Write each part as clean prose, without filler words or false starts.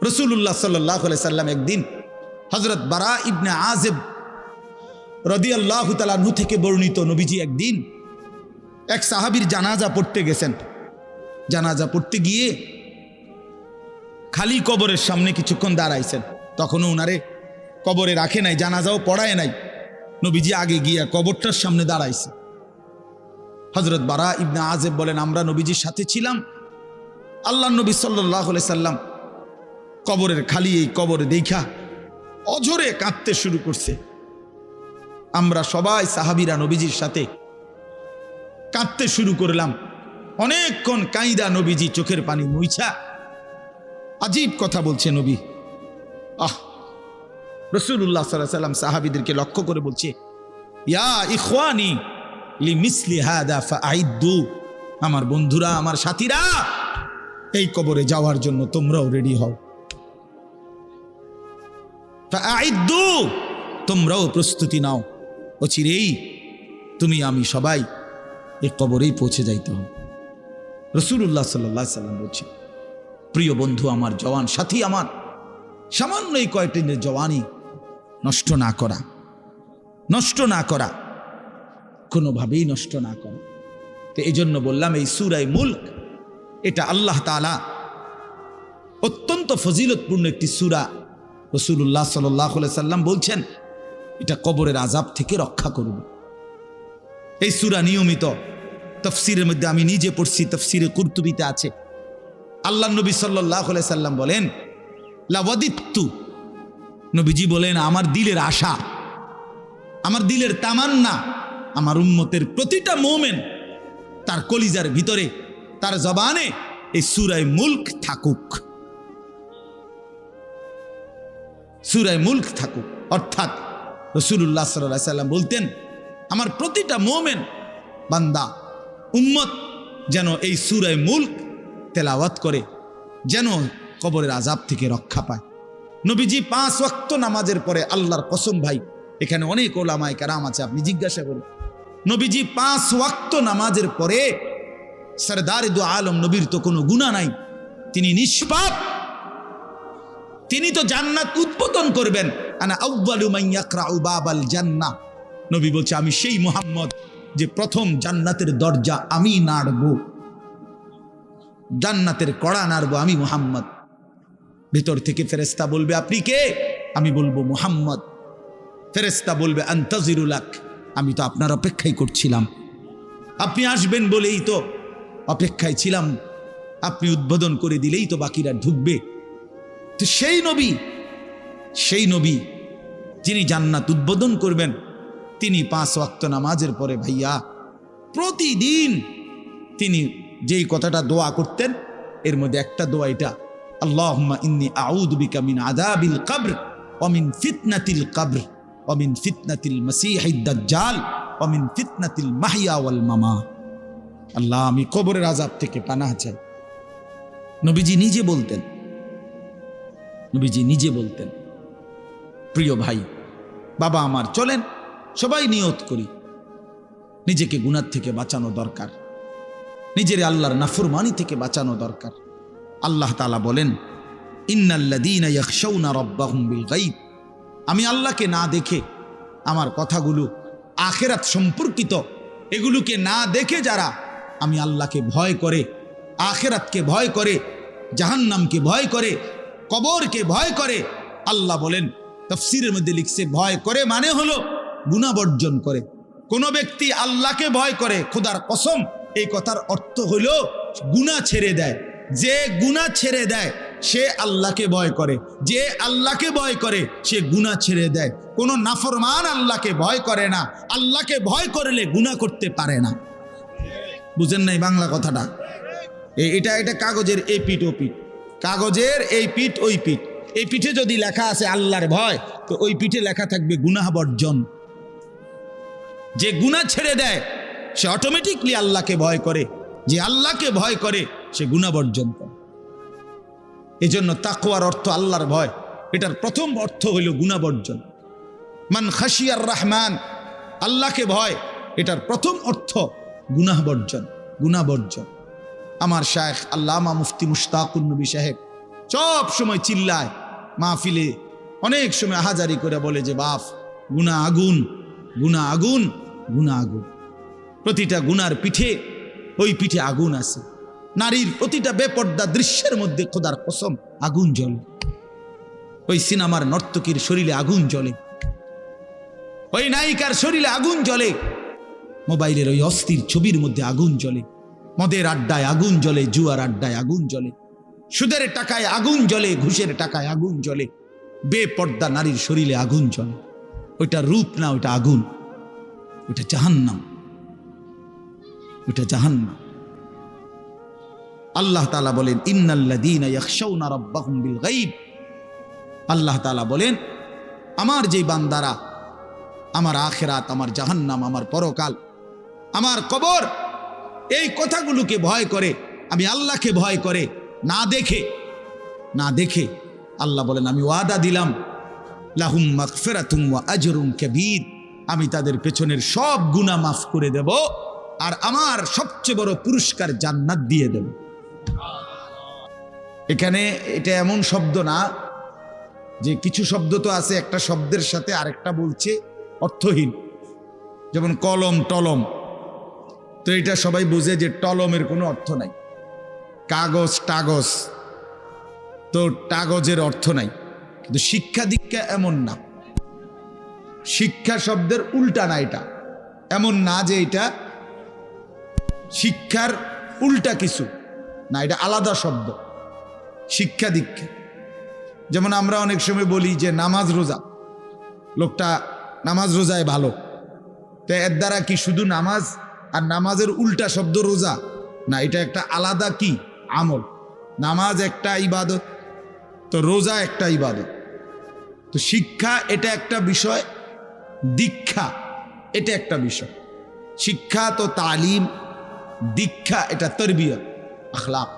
রাসূলুল্লাহ সাল্লাল্লাহু আলাইহি সাল্লাম একদিন হযরত বারা ইবনে আযিব রাদিয়াল্লাহু তাআলা আনহু থেকে বর্ণিত, নবীজি একদিন এক সাহাবীর জানাজা পড়তে গেছেন। জানাজা পড়তে গিয়ে খালি কবরের সামনে কিছুক্ষণ দাঁড়াইছেন। তখনও উনারে কবরে রাখে নাই, জানাজাও পড়ায় নাই। নবীজি আগে গিয়া কবরটার সামনে দাঁড়াইছে। হযরত বারা ইবনে আযিব বলেন, আমরা নবীজির সাথে ছিলাম। আল্লাহর নবী সাল্লাল্লাহু আলাইহি সাল্লাম কবরের খালি এই কবরে দেখা অঝরে কাঁদতে শুরু করছে। আমরা সবাই সাহাবীরা নবীজির সাথে কাঁদতে শুরু করলাম। অনেকক্ষণ কাইদা নবীজি চোখের পানি মুইছা আজীব কথা বলছে নবী। রাসূলুল্লাহ সাল্লাল্লাহু আলাইহি সাল্লাম সাহাবীদেরকে লক্ষ্য করে বলছে, ইয়া ইখওয়ানি লিমিসলি হাদা ফাআইদ্দু, আমার বন্ধুরা, আমার সাথীরা, এই কবরে যাওয়ার জন্য তোমরাও রেডি হও। ফাআইদ্দু, তোমরাও প্রস্তুতি নাও। অচিরেই তুমি আমি সবাই এই কবরেই পৌঁছে যাইতে হবে। রাসূলুল্লাহ সাল্লাল্লাহু আলাইহি সাল্লাম বলছে, প্রিয় বন্ধু আমার, জওয়ান সাথী আমার, সামান্য এই কয়েকদিনের জওয়ানি নষ্ট না করা, নষ্ট না করা, কোনোভাবেই নষ্ট না করা। তো এই জন্য বললাম, এই সূরা মুলক এটা আল্লাহ তাআলা অত্যন্ত ফজিলতপূর্ণ একটি সূরা। রাসূলুল্লাহ সাল্লাল্লাহু আলাইহি সাল্লাম বলছেন এটা কবরের আযাব থেকে রক্ষা করবে। এই সূরা নিয়মিত তাফসীরের মধ্যে আমি নিজে পড়ছি, তাফসীরে কুরতুবীতে আছে। আল্লাহর নবী সাল্লাল্লাহু আলাইহি সাল্লাম বলেন, লাওয়াদিত্তু, নবীজি বলেন আমার দিলের আশা, আমার দিলের তামান্না, আমার উম্মতের প্রতিটা মুমিন তার কলিজার ভিতরে, তার জবানে এই সূরা মুলক থাকুক, সূরা মুলক থাকুক। অর্থাৎ রাসূলুল্লাহ সাল্লাল্লাহু আলাইহি সাল্লাম বলতেন, আমার প্রতিটা মুমিন বান্দা উম্মত যেন এই সূরা মুলক তেলাওয়াত করে, যেন কবরের আযাব থেকে রক্ষা পায়। নবীজি 5 ওয়াক্ত নামাজের পরে, আল্লাহর কসম ভাই, এখানে অনেক ওলামায়ে কেরাম আছে, আপনি জিজ্ঞাসা করুন, নবীজি 5 ওয়াক্ত নামাজের পরে, সরদারে দু আলম নবীর তো কোনো গুনাহ নাই, তিনি নিষ্পাপ, তিনি তো জান্নাত উদ্বোধন করবেন। আনা আউয়ালু মান ইয়াকরাউ বাবাল জান্নাহ, নবী বলছে আমি সেই মুহাম্মদ যে প্রথম জান্নাতের দরজা আমি নাড়ব, জান্নাতের কড়া নাড়ব আমি মুহাম্মদ। ভিতর থেকে ফেরেশতা বলবে আপনি কে? আমি বলবো মুহাম্মদ। ফেরেশতা বলবে আনতাজিরু লাক, আমি তো আপনার অপেক্ষাই করছিলাম, আপনি আসবেন বলেই তো অপেক্ষায় ছিলাম, আপনি উদ্বোধন করে দিলেই তো বাকিরা ঢুকবে। তো সেই নবী যিনি জান্নাত উদ্বোধন করবেন, তিনি 5 ওয়াক্ত নামাজের পরে ভাইয়া প্রতিদিন তিনি যেই কথাটা দোয়া করতেন, এর মধ্যে একটা দোয়া এটা, আল্লাহুম্মা ইন্নী আউযু বিকা মিন আযাবিল কবর ওয়া মিন ফিতনাতিল কবর ওয়া মিন ফিতনাতিল মাসীহিদ দাজ্জাল ওয়া মিন ফিতনাতিল মাহইয়া ওয়াল মামাত। আল্লাহ, আমি কবরের আযাব থেকে পানাহ চাই। নবীজি নিজে বলতেন। প্রিয় ভাই, বাবা আমার, চলেন সবাই নিয়ত করি, নিজেকে গুনাহ থেকে বাঁচানো দরকার, নিজের আল্লাহর নাফরমানি থেকে বাঁচানো দরকার। আল্লাহ তাআলা বলেন, ইন্নাল্লাযীনা ইয়াখশাউনা রাব্বাহুম বিল গায়ব, আমি আল্লাহকে না দেখে, আমার কথাগুলো আখিরাত সম্পর্কিত, এগুলোকে না দেখে যারা আমি আল্লাহকে ভয় করে, আখিরাতকে ভয় করে, জাহান্নামকে ভয় করে, কবরকে ভয় করে, আল্লাহ বলেন, তাফসীরের মধ্যে লিখছে ভয় করে মানে হলো গুনাহ বর্জন করে। কোন ব্যক্তি আল্লাহকে ভয় করে, খোদার কসম এই কথার অর্থ হলো গুনাহ ছেড়ে দেয়। যে গুনাহ ছেড়ে দেয় সে আল্লাহকে ভয় করে, যে আল্লাহকে ভয় করে সে গুনাহ ছেড়ে দেয়। কোন নাফরমান আল্লাহকে ভয় করে না, আল্লাহকে ভয় করলে গুনাহ করতে পারে না। বুঝেন নাই বাংলা কথাটা? এটা কাগজের এই পিঠ ও পিঠ, কাগজের এই পিঠ ওই পিঠ। এই পিঠে যদি লেখা আছে আল্লাহর ভয়, তো ওই পিঠে লেখা থাকবে গুনাহ বর্জন। যে গুনাহ ছেড়ে দেয় সে অটোমেটিকলি আল্লাহকে ভয় করে, যে আল্লাহকে ভয় করে সে গুনাহ বর্জন করে। এজন্য তাকওয়ার অর্থ আল্লাহর ভয়, এটার প্রথম অর্থ হইল গুনাহ বর্জন। মান খাশিয়ার রহমান, আল্লাহকে ভয়, এটার প্রথম অর্থ গুনাহ বর্জন, গুনাহ বর্জন। আমার শায়েখ আল্লামা মুফতি মুশতাকুন নবী সাহেব সব সময় চিল্লায় মাহফিলে, অনেক সময় আহাজারি করে বলে যে বাপ গুনাহ আগুন, গুনাহ আগুন, গুনাহ আগুন। প্রতিটা গুনার পিঠে, ওই পিঠে আগুন আছে। নারীর প্রতিটা বেপর্দা দৃশ্যের মধ্যে খোদার কসম আগুন জ্বলে। ওই সিনেমার নর্তকীর শরীরে আগুন জ্বলে, ওই নায়িকার শরীরে আগুন জ্বলে, মোবাইলের ওই অস্থির ছবির মধ্যে আগুন জ্বলে, মদের আড্ডায় আগুন জ্বলে, জুয়ার আড্ডায় আগুন জ্বলে, সুদের টাকায় আগুন জ্বলে, ঘুষের টাকায় আগুন জ্বলে, বেপর্দা নারীর শরীরে আগুন জ্বলে। ওইটা রূপ না, ওইটা আগুন, ওইটা জাহান্নাম, ওইটা জাহান্নাম। আল্লাহ তাআলা বলেন ইন্নাল্লাযীনা ইয়াখশাউনা রাব্বাহুম বিল গায়ব। আল্লাহ তাআলা বলেন আমার যে বান্দারা আমার আখিরাত, আমার জাহান্নাম, আমার পরকাল, আমার কবর, এই কথাগুলোকে ভয় করে, আমি আল্লাহকে ভয় করে, না দেখে আল্লাহ বলেন আমি ওয়াদা দিলাম লাহুম মাগফিরাতুম ওয়া আজরুন কাবীর, আমি তাদের পেছনের সব গুনাহ মাফ করে দেব আর আমার সবচেয়ে বড় পুরস্কার জান্নাত দিয়ে দেব। এখানে এটা এমন শব্দ না যে কিছু শব্দ তো আছে একটা শব্দের সাথে আরেকটা বলছে অর্থহীন, যেমন কলম টলম। তো এটা সবাই বুঝে যে টলমের কোনো অর্থ নাই, কাগজ টাগজ, তো কাগজের অর্থ নাই। কিন্তু শিক্ষা দীক্ষা এমন না, শিক্ষা শব্দের উল্টা না, এটা এমন না যে এটা শিক্ষার উল্টা কিছু না, এটা আলাদা শব্দ। শিক্ষা দীক্ষা যেমন আমরা অনেক সময় বলি যে নামাজ রোজা, লোকটা নামাজ রোজায় ভালো, তো এর দ্বারা কি শুধু নামাজ আর নামাজের উল্টা শব্দ রোজা না, এটা একটা আলাদা কি আমল। নামাজ একটা ইবাদত, তো রোজা একটা ইবাদত। তো শিক্ষা এটা একটা বিষয়, দীক্ষা এটা একটা বিষয়। শিক্ষা তো তালিম, দীক্ষা এটা তরবিয়ত, আখলাক।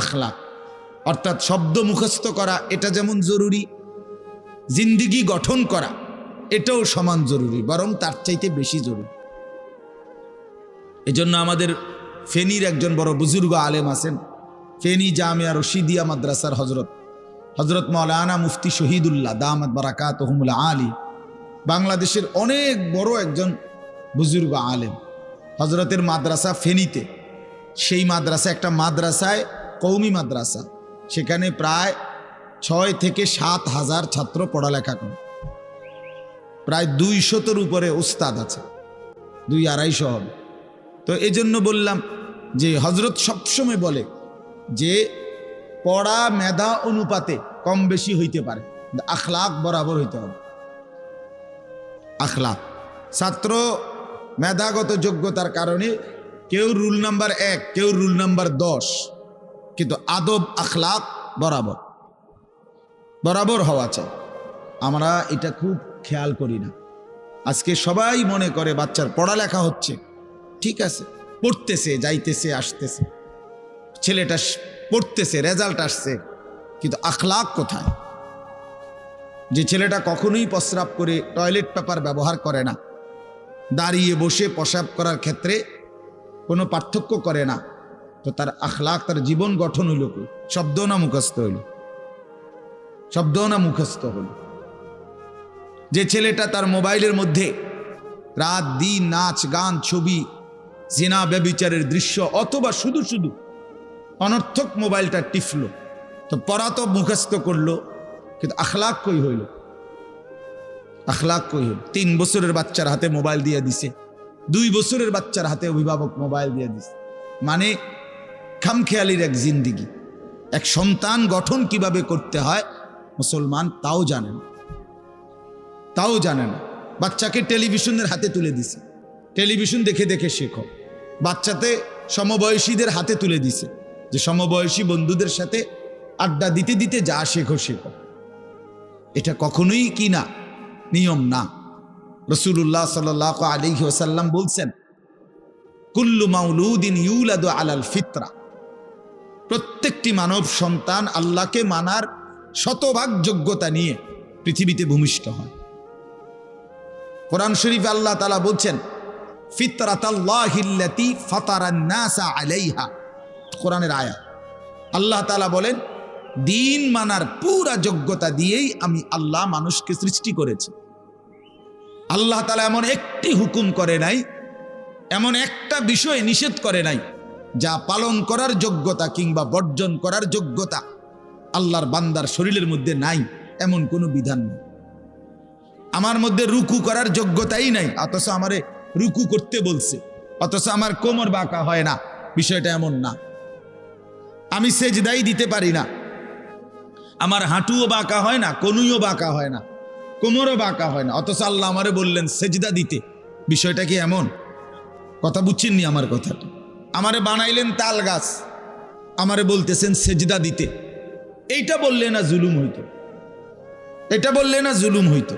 আখলাক অর্থাৎ শব্দ মুখস্থ করা এটা যেমন জরুরি, জিন্দিগি গঠন করা এটাও সমান জরুরি, বরং তার চাইতে বেশি জরুরি। এজন্য আমাদের ফেনীর একজন বড় বুজুর্গ আলেম আছেন, ফেনী জামিয়া রশিদিয়া মাদ্রাসার হজরত মাওলানা মুফতি শহীদুল্লাহ দামাত বারাকাতুহুমুল আলী, বাংলাদেশের অনেক বড় একজন বুজুর্গ আলেম। হজরতের মাদ্রাসা ফেনীতে, সেই মাদ্রাসা একটা মাদ্রাসায় কওমি মাদ্রাসা, সেখানে প্রায় 6 থেকে 7 হাজার ছাত্র পড়ালেখা করে, প্রায় 200-র উপরে উস্তাদ আছে, 200-250 হবে। তো এই জন্য বললাম যে হজরত সবসময় বলে যে পড়া মেধা অনুপাতে কম বেশি হইতে পারে, আখলাক বরাবর হইতে হবে। আখলাক, ছাত্র মেধাগত যোগ্যতার কারণে কেউ রুল নাম্বার 1, কেউ রুল নাম্বার 10, কিন্তু আদব আখলাক বরাবর বরাবর হওয়া চাই। আমরা এটা খুব খেয়াল করি না। আজকে সবাই মনে করে বাচ্চার পড়ালেখা হচ্ছে, ঠিক আছে, পড়তেছে, যাইতেছে, আসতেছে, ছেলেটা পড়তেছে, রেজাল্ট আসছে, কিন্তু আখলাক কোথায়? যে ছেলেটা কখনোই প্রস্রাব করে টয়লেট পেপার ব্যবহার করে না, দাঁড়িয়ে বসে প্রস্রাব করার ক্ষেত্রে কোনো পার্থক্য করে না, তো তার আখলাক, তার জীবন গঠন হইল কি? শব্দ না মুখস্থ হইল? শব্দ না মুখস্থ হইল? যে ছেলেটা তার মোবাইলের মধ্যে রাত দিন নাচ গান ছবি জিনা ব্যভিচারের দৃশ্য অথবা শুধু শুধু অনর্থক মোবাইলটা টিপল, তো পড়া তো মুখস্থ করলো, কিন্তু আখলাক কই হইল? আখলাক কই হইল? 3 বছরের বাচ্চার হাতে মোবাইল দিয়ে দিছে, 2 বছরের বাচ্চার হাতে অভিভাবক মোবাইল দিয়ে দিছে, মানে খামখেয়ালির এক জিন্দিগি। এক সন্তান গঠন কিভাবে করতে হয় মুসলমান তাও জানেন, তাও জানে না। বাচ্চাকে টেলিভিশনের হাতে তুলে দিছে, টেলিভিশন দেখে দেখে শেখো। বাচ্চাতে সমবয়সীদের হাতে তুলে দিছে যে সমবয়সী বন্ধুদের সাথে আড্ডা দিতে দিতে যা শেখো শেখো। এটা কখনোই কি না, নিয়ম না। রাসূলুল্লাহ সাল্লাল্লাহু আলাইহি ওয়াসাল্লাম বলছেন কুল্লু মাউলুদিন ইউলাদু আলাল ফিতরা, প্রত্যেকটি মানব সন্তান আল্লাহকে মানার শতভাগ যোগ্যতা নিয়ে পৃথিবীতে ভূমিষ্ঠ হয়। কোরআন শরীফে আল্লাহ তাআলা বলছেন ফিতরাতাল্লাহিল্লাতী ফাতারান নাসা আলাইহা, কোরআনের আয়াত। আল্লাহ তাআলা বলেন দিন মানার পুরা যোগ্যতা দিয়েই আমি আল্লাহ মানুষকে সৃষ্টি করেছি। আল্লাহ তাআলা এমন একটি হুকুম করে নাই, এমন একটা বিষয় নিষেধ করে নাই যা পালন করার যোগ্যতা কিংবা বর্জন করার যোগ্যতা আল্লাহর বান্দার শরীরের মধ্যে নাই, এমন কোনো বিধান নেই। আমার মধ্যে রুকু করার যোগ্যতাই নাই, অথচ আমারে রুকু করতে বলছে, অথচ আমার কোমর বাঁকা হয় না, বিষয়টা এমন না। আমি সেজদাই দিতে পারি না, আমার হাঁটুও বাঁকা হয় না, কনুইও বাঁকা হয় না, কোমরও বাঁকা হয় না, অথচ আল্লাহ আমারে বললেন সেজদা দিতে। বিষয়টা কি এমন? কথা বুঝছেননি আমার কথাটা? আমারে বানাইলেন তাল গাছ, আমারে বলতেছেন সেজদা দিতে। এইটা বললে না জুলুম হইতো? এটা বললে না জুলুম হইতো?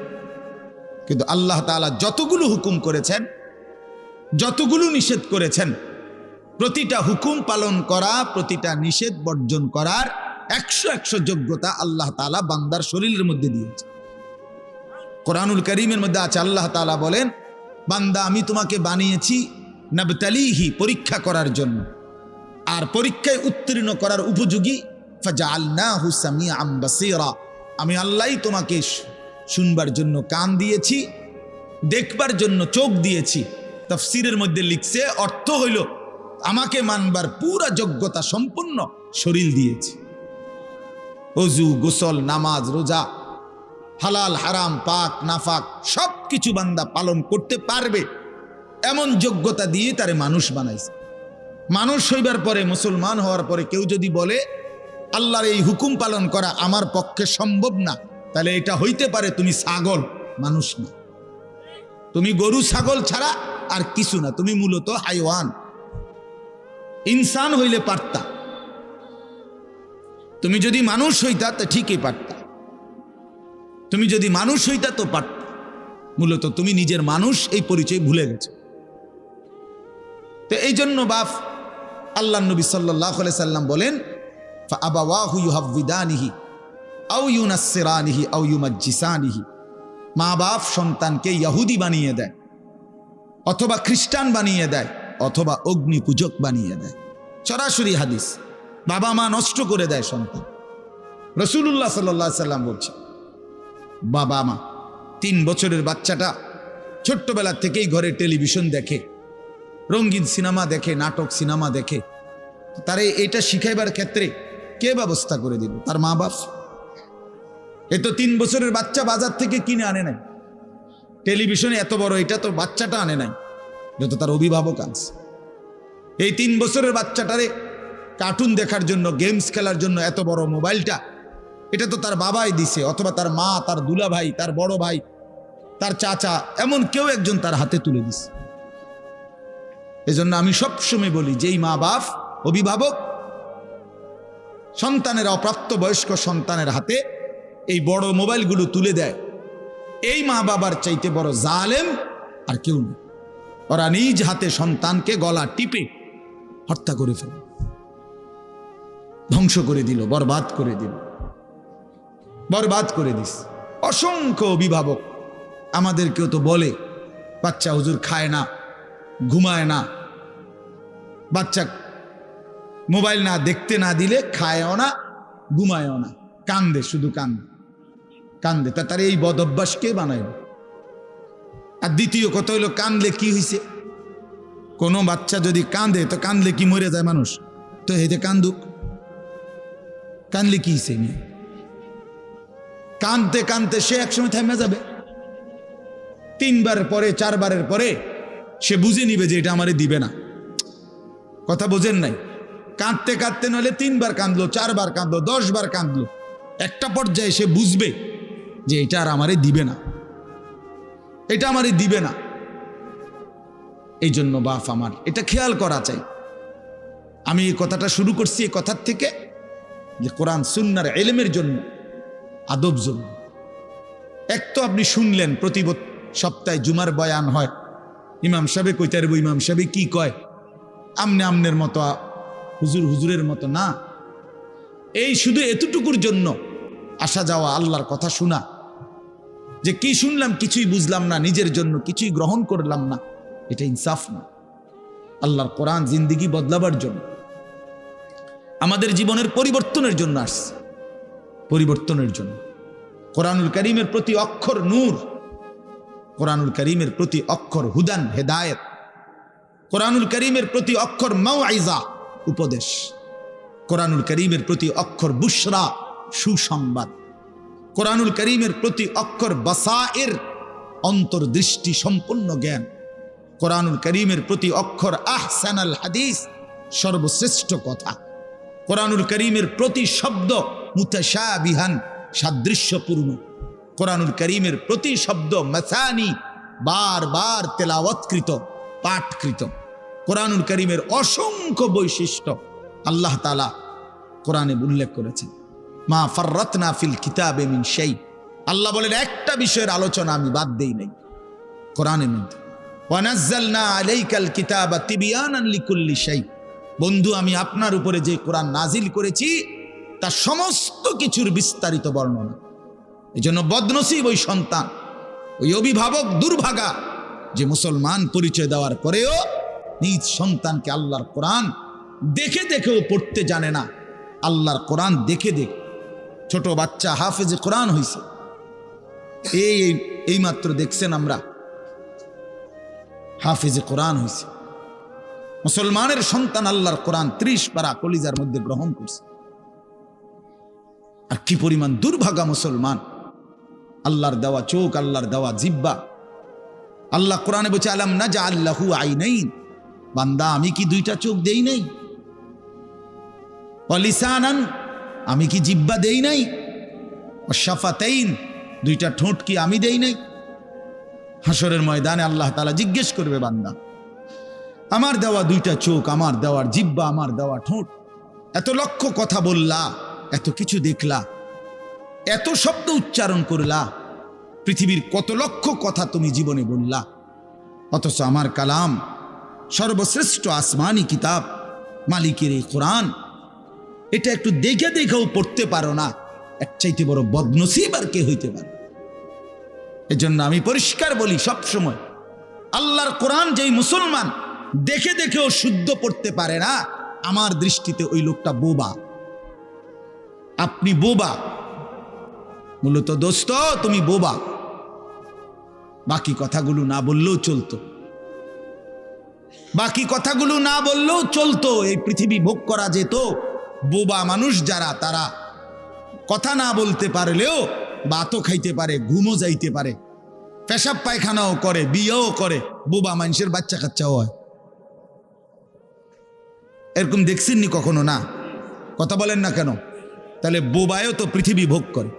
কিন্তু আল্লাহ তাআলা যতগুলো হুকুম করেছেন, যতগুলো নিষেধ করেছেন, প্রতিটা হুকুম পালন করা, প্রতিটা নিষেধ বর্জন করার 100 যোগ্যতা আল্লাহ তাআলা বান্দার শরীরের মধ্যে দিয়েছে। কোরআনুল কারীমের মধ্যে আছে, আল্লাহ তাআলা বলেন, বান্দা আমি তোমাকে বানিয়েছি নাবতালিহি, পরীক্ষা করার জন্য, আর পরীক্ষায় উত্তীর্ণ করার উপযোগী। ফাজআলনাহু সামিআন বাসীরা, আমি আল্লাহই তোমাকে শুনবার জন্য কান দিয়েছি, দেখবার জন্য চোখ দিয়েছি। তাফসীরের মধ্যে লিখছে, অর্থ হইল আমাকে মানবার পুরা যোগ্যতা সম্পন্ন শরীর দিয়েছি। ওযু, গোসল, নামাজ, রোজা, হালাল হারাম, পাক নাফাক সব কিছু বান্দা পালন করতে পারবে এমন যোগ্যতা দিয়ে তারে মানুষ বানাইছে। মানুষ হইবার পরে, মুসলমান হওয়ার পরে কেউ যদি বলে আল্লাহর এই হুকুম পালন করা আমার পক্ষে সম্ভব না, তাহলে এটা হইতে পারে তুমি ছাগল, মানুষ না। তুমি গরু ছাগল ছাড়া আর কিছু না, তুমি মূলত হাইওয়ান। ইনসান হইলে পারতা, তুমি যদি মানুষ হইতা তো ঠিকই পারতা, তুমি যদি মানুষ হইতা তো পারতা। মূলত তুমি নিজের মানুষ এই পরিচয় ভুলে গেছো। তো এই জন্য বাপ আল্লাহ নবী সাল্লাল্লাহু আলাইহি সাল্লাম বলেন, ফাআবাওয়াহু ইউহাব্বিদানিহি আও ইউনাসসিরানিহি আও ইউমাজ্জিসানিহি, মা বাপ সন্তানকে ইহুদি বানিয়ে দেয়, অথবা খ্রিস্টান বানিয়ে দেয়, অথবা অগ্নি পূজক বানিয়ে দেয়। সরাসরি হাদিস, বাবা মা নষ্ট করে দেয় সন্তান। রাসূলুল্লাহ সাল্লাল্লাহু আলাইহি সাল্লাম বলছে, বাবা মা 3 বছরের বাচ্চাটা ছোট্টবেলা থেকেই ঘরে টেলিভিশন দেখে, রঙিন সিনেমা দেখে, নাটক সিনেমা দেখে, তারে এটা শিখাইবার ক্ষেত্রে কে ব্যবস্থা করে দিল? তার মা বাপ। এ তো 3 বছরের বাচ্চা বাজার থেকে কিনে আনে নাই, টেলিভিশনে এত বড় এটা তো বাচ্চাটা আনে নাই, এটা তো তার অভিভাবক আনছে। এই 3 বছরের বাচ্চাটারে কার্টুন দেখার জন্য, গেমস খেলার জন্য এত বড় মোবাইলটা, এটা তো তার বাবাই দিছে, অথবা তার মা, তার দুলা ভাই, তার বড় ভাই, তার চাচা, এমন কেউ একজন তার হাতে তুলে দিছে। এজন্য আমি সবসময় বলি, যেই মা বাপ, অভিভাবক সন্তানের, অপ্রাপ্ত বয়স্ক সন্তানের হাতে এই বড় মোবাইলগুলো তুলে দেয়, এই মা বাবার চাইতে বড় জালেম আর কেউ নেই। ওরা নিজ হাতে সন্তানকে গলা টিপে হত্যা করে ফেলে, ধ্বংস করে দিল, বরবাদ করে দিল, বরবাদ করে দিস। অসংখ্য অভিভাবক আমাদেরকেও তো বলে, বাচ্চা হুজুর খায় না, ঘুমায় না, বাচ্চা মোবাইল না দেখতে না দিলে খায়ও না, ঘুমায়ও না, কান্দে, শুধু কান্দে কান্দে। তার এই বদ অভ্যাস কে বানাইল? আর দ্বিতীয় কথা হইল, কান্দলে কি হয়েছে? কোনো বাচ্চা যদি কান্দে, তো কান্দলে কি মরে যায় মানুষ? তো হেতে কান্দুক, কান্দলে কি হয়েছে? কানতে কানতে সে একসময় থেমে যাবে। 3 বার পরে, 4 বারের পরে সে বুঝে নিবে যে এটা আমারে দিবে না। কথা বোঝেন নাই? কাঁদতে কাঁদতে নইলে 3 বার কাঁদলো, 4 বার কাঁদলো, 10 বার কাঁদলো, একটা পর্যায়ে সে বুঝবে যে এটা আর আমারে দিবে না, এটা আমারে দিবে না। এই জন্য বাপ আমার এটা খেয়াল করা চাই। আমি এই কথাটা শুরু করছি এই কথার থেকে যে কোরআন সুন্নাহর ইলমের জন্য আদব জরুরি। এক তো আপনি শুনলেন প্রতি সপ্তাহে জুমার বয়ান হয়, ইমাম সাহেব কইতে পারবো, ইমাম সাহেব কি কয়, আমনে আমনের মতো, হুজুর হুজুরের মতো না। এই শুধু এতটুকুর জন্য আসা যাওয়া, আল্লাহর কথা শোনা, যে কি শুনলাম কিছুই বুঝলাম না, নিজের জন্য কিছুই গ্রহণ করলাম না, এটা ইনসাফ না। আল্লাহর কোরআন জিন্দেগি বদলাবার জন্য, আমাদের জীবনের পরিবর্তনের জন্য আসছে। পরিবর্তনের জন্য। কোরআনুল কারীমের প্রতি অক্ষর নূর, কোরআনুল কারীমের প্রতি অক্ষর হুদান হেদায়েত, কোরআনুল কারীমের প্রতি অক্ষর মাউইজা উপদেশ, কোরআনুল কারীমের প্রতি অক্ষর বুশরা সুসংবাদ, কোরআনুল কারীমের প্রতি অক্ষর বাসায়ের অন্তর্দৃষ্টি সম্পন্ন জ্ঞান, কোরআনুল কারীমের প্রতি অক্ষর আহসানাল হাদিস সর্বশ্রেষ্ঠ কথা, কোরআনুল কারীমের প্রতি শব্দ মুতাশাবিহান সাদৃশ্যপূর্ণ, কোরআনুল কারীমের প্রতি শব্দ মাসানি বারবার তেলাওয়াতকৃত পাঠকৃত। কোরআনুল কারীমের অসংখ্য বৈশিষ্ট্য আল্লাহ তাআলা কোরআনে উল্লেখ করেছেন। মা ফাররাতনা ফিল কিতাবে মিন শাই, আল্লাহ বলেন একটা বিষয়ের আলোচনা আমি বাদ দেই নাই কোরআনের মধ্যে। ওয়া নাযালনা আলাইকাল কিতাবা তিবয়ানান লিকুল্লি শাই, বন্ধু আমি আপনার উপরে যে কোরআন নাজিল করেছি তা সমস্ত কিছুর বিস্তারিত বর্ণনা। এই জন্য বদনসিব ওই সন্তান, ওই অভিভাবক দুর্ভাগা যে মুসলমান পরিচয় দেওয়ার পরেও নিজ সন্তানকে আল্লাহর কোরআন দেখে দেখেও পড়তে জানে না। আল্লাহর কোরআন দেখে দেখে ছোট বাচ্চা হাফেজে কোরআন হয়েছে, এই মাত্র দেখছেন আমরা হাফেজে কোরআন হয়েছে। মুসলমানের সন্তান আল্লাহর কোরআন 30 পারা কলিজার মধ্যে গ্রহণ করছে। আর কি পরিমাণ দুর্ভাগা মুসলমান, আল্লাহর দেওয়া চোখ, আল্লাহর দেওয়া জিহ্বা। আল্লাহ কোরআনে বলছে আলাম নাজআল লাহু আইনাইন, বান্দা আমি কি 2টা চোখ দেই নাই? ওয়া লিসানান, আমি কি জিহ্বা দেই নাই? ওয়া শাফাতাইন, 2টা ঠোঁট কি আমি দেই নাই? হাসরের ময়দানে আল্লাহ তাআলা জিজ্ঞেস করবে বান্দা আমার দেওয়া 2টা চোখ, আমার দেওয়ার জিহ্বা, আমার দেওয়া ঠোঁট, এত লক্ষ কথা বললা, এত কিছু দেখলা, এত শব্দ উচ্চারণ করলা, পৃথিবীর কত লক্ষ কথা তুমি জীবনে বললা, অথচ আমার কালাম সর্বশ্রেষ্ঠ আসমানি কিতাব মালিকের এই কোরআন এটা একটু দেখে দেখেও পড়তে পারো না, এর চাইতে বড় বদনসিব আর কে হইতে পারে? এজন্য আমি পরিষ্কার বলি সবসময়, আল্লাহর কোরআন যেই মুসলমান দেখে দেখেও শুদ্ধ পড়তে পারে না, আমার দৃষ্টিতে ওই লোকটা বোবা। আপনি বোবা, মূলত দোস্ত তুমি বোবা। বাকি কথাগুলো না বললেও চলতো, বাকি কথাগুলো না বললেও চলতো, এই পৃথিবী ভোগ করা যেত। বোবা মানুষ যারা, তারা কথা না বলতে পারলেও ভাতও খাইতে পারে, ঘুমও যাইতে পারে, পেশাব পায়খানাও করে, বিয়েও করে, বোবা মানুষের বাচ্চা কাচ্চাও হয়। এরকম দেখছেননি কখনো? না, কথা বলেন না কেন? তাহলে বোবায়ও তো পৃথিবী ভোগ করে।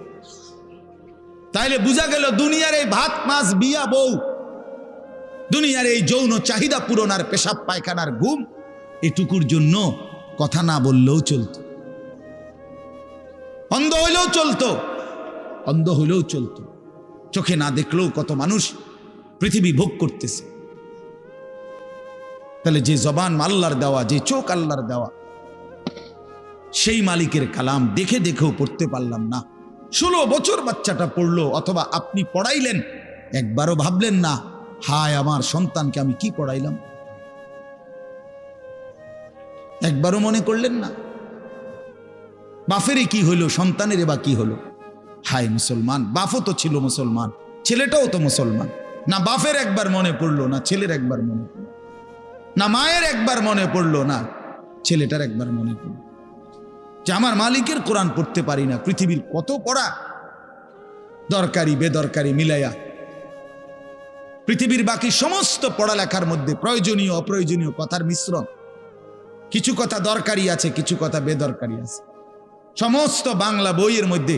তাইলে বোঝা গেল দুনিয়ার এই ভাত মাছ বিয়া বউ, দুনিয়ার এই যৌন চাহিদা পূরণ আর পেশাব পায়খানার ঘুম, এটুকুর জন্য কথা না বললেও চলতো, অন্ধ হইলেও চলতো, অন্ধ হইলেও চলতো, চোখে না দেখলেও কত মানুষ পৃথিবী ভোগ করতেছে। তাহলে যে জবান আল্লাহর দেওয়া, যে চোখ আল্লাহর দেওয়া, সেই মালিকের কালাম দেখে দেখেও পড়তে পারলাম না। 16 বছর বাচ্চাটা পড়লো, অথবা আপনি পড়াইলেন, একবারও ভাবলেন না হায় আমার সন্তানকে আমি কি পড়াইলাম? একবারও মনে করলেন না বাফেরই কি হইলো, সন্তানের বা কি হলো? হায় মুসলমান, বাপও তো ছিল মুসলমান, ছেলেটাও তো মুসলমান। না বাপের একবার মনে পড়লো, না ছেলের একবার মনে পড়লো, না মায়ের একবার মনে পড়লো, না ছেলেটার একবার মনে পড়লো যে আমার মালিকের কোরআন পড়তে পারি না। পৃথিবীর কত পড়া, দরকারি বেদরকারি মিলাইয়া পৃথিবীর বাকি সমস্ত পড়ালেখার মধ্যে প্রয়োজনীয় অপ্রয়োজনীয় কথার মিশ্রণ। কিছু কথা দরকারি আছে, কিছু কথা বেদরকারি আছে। সমস্ত বাংলা বইয়ের মধ্যে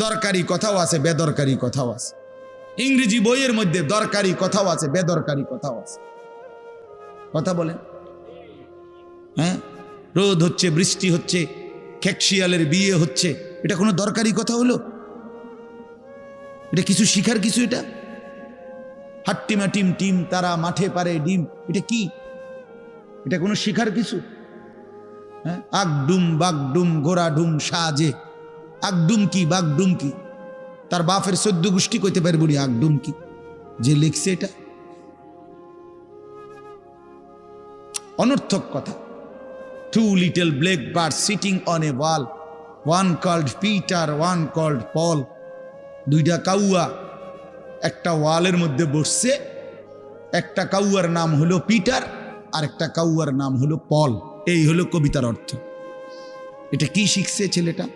দরকারি কথাও আছে, বেদরকারি কথাও আছে। ইংরেজি বইয়ের মধ্যে দরকারি কথাও আছে, বেদরকারি কথাও আছে। কথা বলেন? হ্যাঁ, রোদ হচ্ছে, বৃষ্টি হচ্ছে, খেকশিয়ালের বিয়ে হচ্ছে, এটা কোনো দরকারি কথা হলো? এটা কিছু শিখার কিছু? এটা হাট্টিমা টিম টিম তারা মাঠে পারে ডিম, এটা কি? এটা কোনো শিখার কিছু? হ্যাঁ, আগডুম বাগডুম ঘোড়াডুম সাজে, আগডুম কি বাগডুম কি? তার বাপের 14 গোষ্ঠী কইতে পারবো না আগডুম কি। যে লিখছে এটা অনর্থক কথা। 2 little black birds sitting on a wall, one called Peter, one called Paul. দুইটা কাউয়া একটা ওয়ালের মধ্যে বসছে, একটা কাউয়ার নাম হলো পিটার আর একটা কাউয়ার নাম হলো পল। এই হলো কবিতার অর্থ। এটা কি শিখছে ছেলেটা?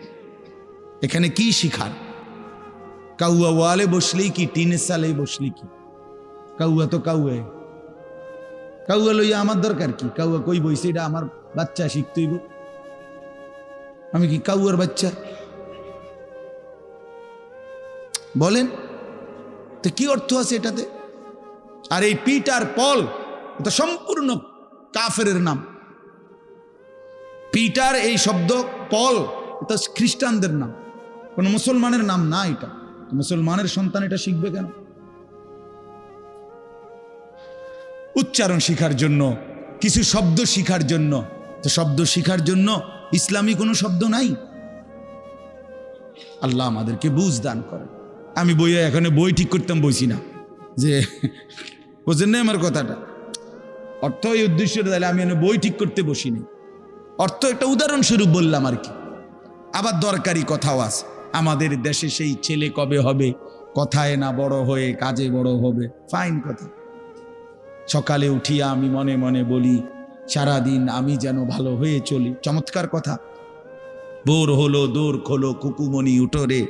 এখানে কি শিখার? কাউয়া ওয়ালে বসলেই কি, টিনের সালেই বসলে কি? কাউয়া তো কাউয়া, কাউয়া লইয়া আমার দরকার কি? কাউয়া কই বইছে, এটা আমার বাচ্চা শিখতেইব। আমি কি কাউয়ার বাচ্চা? বলেন তো কি অর্থ আছে এটাতে? আর এই পিটার পল এটা সম্পূর্ণ কাফেরের নাম। পিটার এই শব্দ, পল এটা খ্রিস্টানদের নাম, কোন মুসলমানের নাম না। এটা মুসলমানের সন্তান, এটা শিখবে কেন? উচ্চারণ শিখার জন্য, কিছু শব্দ শিখার জন্য। তো শব্দ শিখার জন্য ইসলামী কোনো শব্দ নাই। আল্লাহ আমাদেরকে বুঝ দান করে। আমি বইয়ে এখানে বই ঠিক করতাম বইছি না, যে বোঝেন না আমার কথাটা। অর্থ এই উদ্দেশ্য তাহলে আমি বই ঠিক করতে বসিনি। অর্থ একটা উদাহরণস্বরূপ বললাম আর কি। আবার দরকারি কথাও আছে। আমাদের দেশে সেই ছেলে কবে হবে, কথায় না বড় হয়ে কাজে বড় হবে। ফাইন কথা। সকালে উঠিয়া আমি মনে মনে বলি, সারাদিন আমি যেন ভালো হয়ে চলি। চমৎকার কথা। বোর হলো দৌড় খোলো কুকুমনি উঠোরে,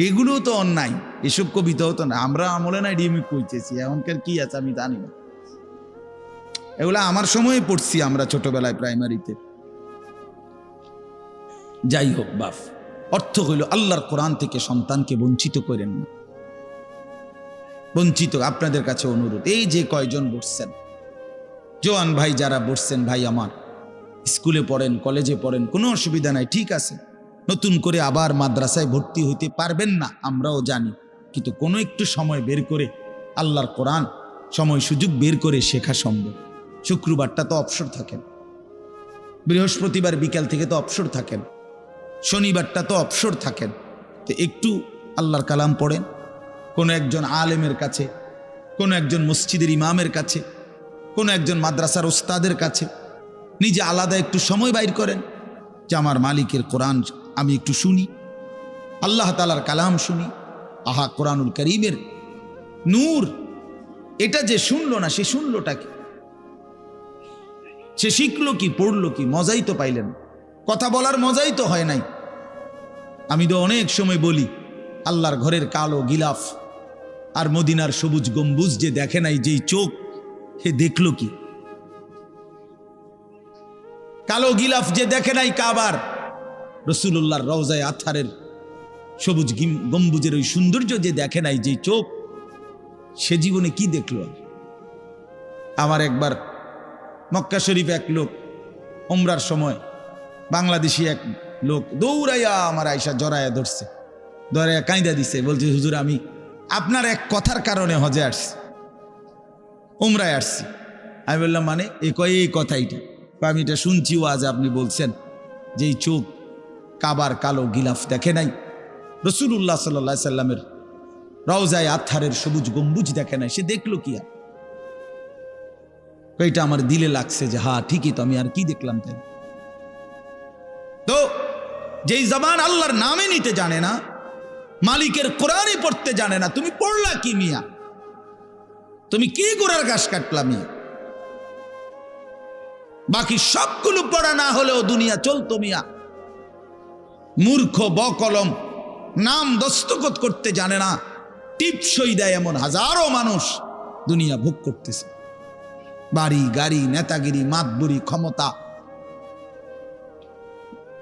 এগুলো তো অন্যায়। এসব কবিতাও তো না, আমরা আমলে নাই ডিএমই কইতেছি। এখনকার কি আছে আমি জানি না। এগুলা আমার সময়ে পড়ছি আমরা ছোটবেলায় প্রাইমারিতে। যাই হোক বাপ, অর্থ হইল আল্লাহর কোরআন থেকে সন্তানকে বঞ্চিত করেন না। বঞ্চিত আপনাদের কাছে অনুরোধ। এই যে কয়জন বসছেন, জোয়ান ভাই যারা বসছেন, ভাই আমার স্কুলে পড়েন, কলেজে পড়েন, কোনো অসুবিধা নাই, ঠিক আছে। নতুন করে আবার মাদ্রাসায় ভর্তি হইতে পারবেন না, আমরাও জানি। কিন্তু কোনো একটু সময় বের করে আল্লাহর কোরআন সময় সুযোগ বের করে শেখা সম্ভব। শুক্রবারটা তো অবসর থাকেন, বৃহস্পতিবার বিকাল থেকে তো অবসর থাকেন, শনিবারটা তো অবসর থাকেন। তো একটু আল্লাহর কালাম পড়েন, কোনো একজন আলেমের কাছে, কোনো একজন মসজিদের ইমামের কাছে, কোনো একজন মাদ্রাসার ওস্তাদের কাছে নিজে আলাদা একটু সময় বাইর করেন, যে আমার মালিকের কোরআন আমি একটু শুনি, আল্লাহ তাআলার কালাম শুনি। আহা, কোরআনুল কারীমের নূর। এটা যে শুনলো না, সে শুনলোটা কি? সে শিখলো কি, পড়লো কি? মজাই তো পাইলেন। কথা বলার মজাই তো হয় নাই। আমি তো অনেক সময় বলি, আল্লাহর ঘরের কালো গিলাফ আর মদিনার সবুজ গম্বুজ যে দেখে নাই, যেই চোখ, সে দেখলো কি? কালো গিলাফ যে দেখে নাই কাবার, রাসূলুল্লাহর রওজায়ে আতহারের সবুজ গম্বুজের ওই সৌন্দর্য যে দেখে নাই, যেই চোখ, সে জীবনে কি দেখলো? আমার একবার মক্কা শরীফ এক লোক উমরার সময়, বাংলাদেশি এক লোক দৌড়াইয়া আমার আয়সা জড়াইয়া ধরছে, ধরাইয়া কাঁদা দিছে, বলছে হুজুর আমি আপনার এক কথার কারণে হজে আসছি, উমরায় আসছি। আমি বললাম মানে? এই কথাইটা আমি এটা শুনছি, আজ আপনি বলছেন যে এই চোখ কাবার কালো গিলাফ দেখে নাই, রাসূলুল্লাহ সাল্লাল্লাহু আলাইহি সাল্লামের রওজায়ে আতহারের সবুজ গম্বুজ দেখে নাই, সে দেখলো কি? আর এটা আমার দিলে লাগছে যে হ্যাঁ ঠিকই তো, আমি আর কি দেখলাম? তাই তো যেই জবান আল্লাহর নামে নিতে জানে না, মালিকের কোরআনই পড়তে জানে না, তুমি পড়লা কি মিয়া? তুমি কি গোড়ার ঘাস কাটলা মিয়া? বাকি সবগুলো পড়া না হলেও দুনিয়া চলতো মিয়া। মূর্খ বকলম, নাম দস্তখত করতে জানে না, টিপসই দেয় এমন হাজারো মানুষ দুনিয়া ভোগ করতেছে। বাড়ি গাড়ি, নেতাগিরি, মাতবুরি, ক্ষমতা,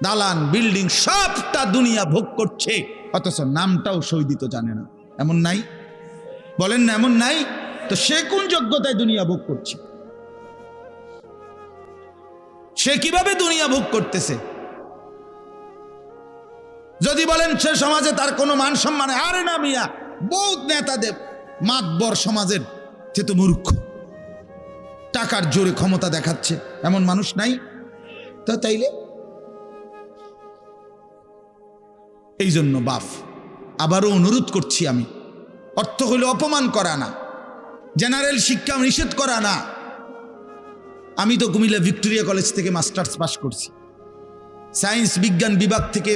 দালান বিল্ডিং, সবটা দুনিয়া ভোগ করছে, অথচ নামটাও সই দিতে জানে না। এমন নাই? বলেন না এমন নাই? তো সে কোন যোগ্যতায় দুনিয়া ভোগ করছে? সে কিভাবে দুনিয়া ভোগ করতেছে? যদি বলেন সে সমাজে তার কোনো মান সম্মান, আরে না মিয়া, বহুত নেতাদের মাতবর সমাজের, সে তো মূর্খ, টাকার জোরে ক্ষমতা দেখাচ্ছে, এমন মানুষ নাই? তো তাইলে এই জন্য বাপ আবারও অনুরোধ করছি আমি, অর্থ হলো অপমান করা না, জেনারেল শিক্ষা নিষেধ করা না। আমি তো কুমিল্লা ভিক্টোরিয়া কলেজ থেকে মাস্টার্স পাস করছি, সায়েন্স বিজ্ঞান বিভাগ থেকে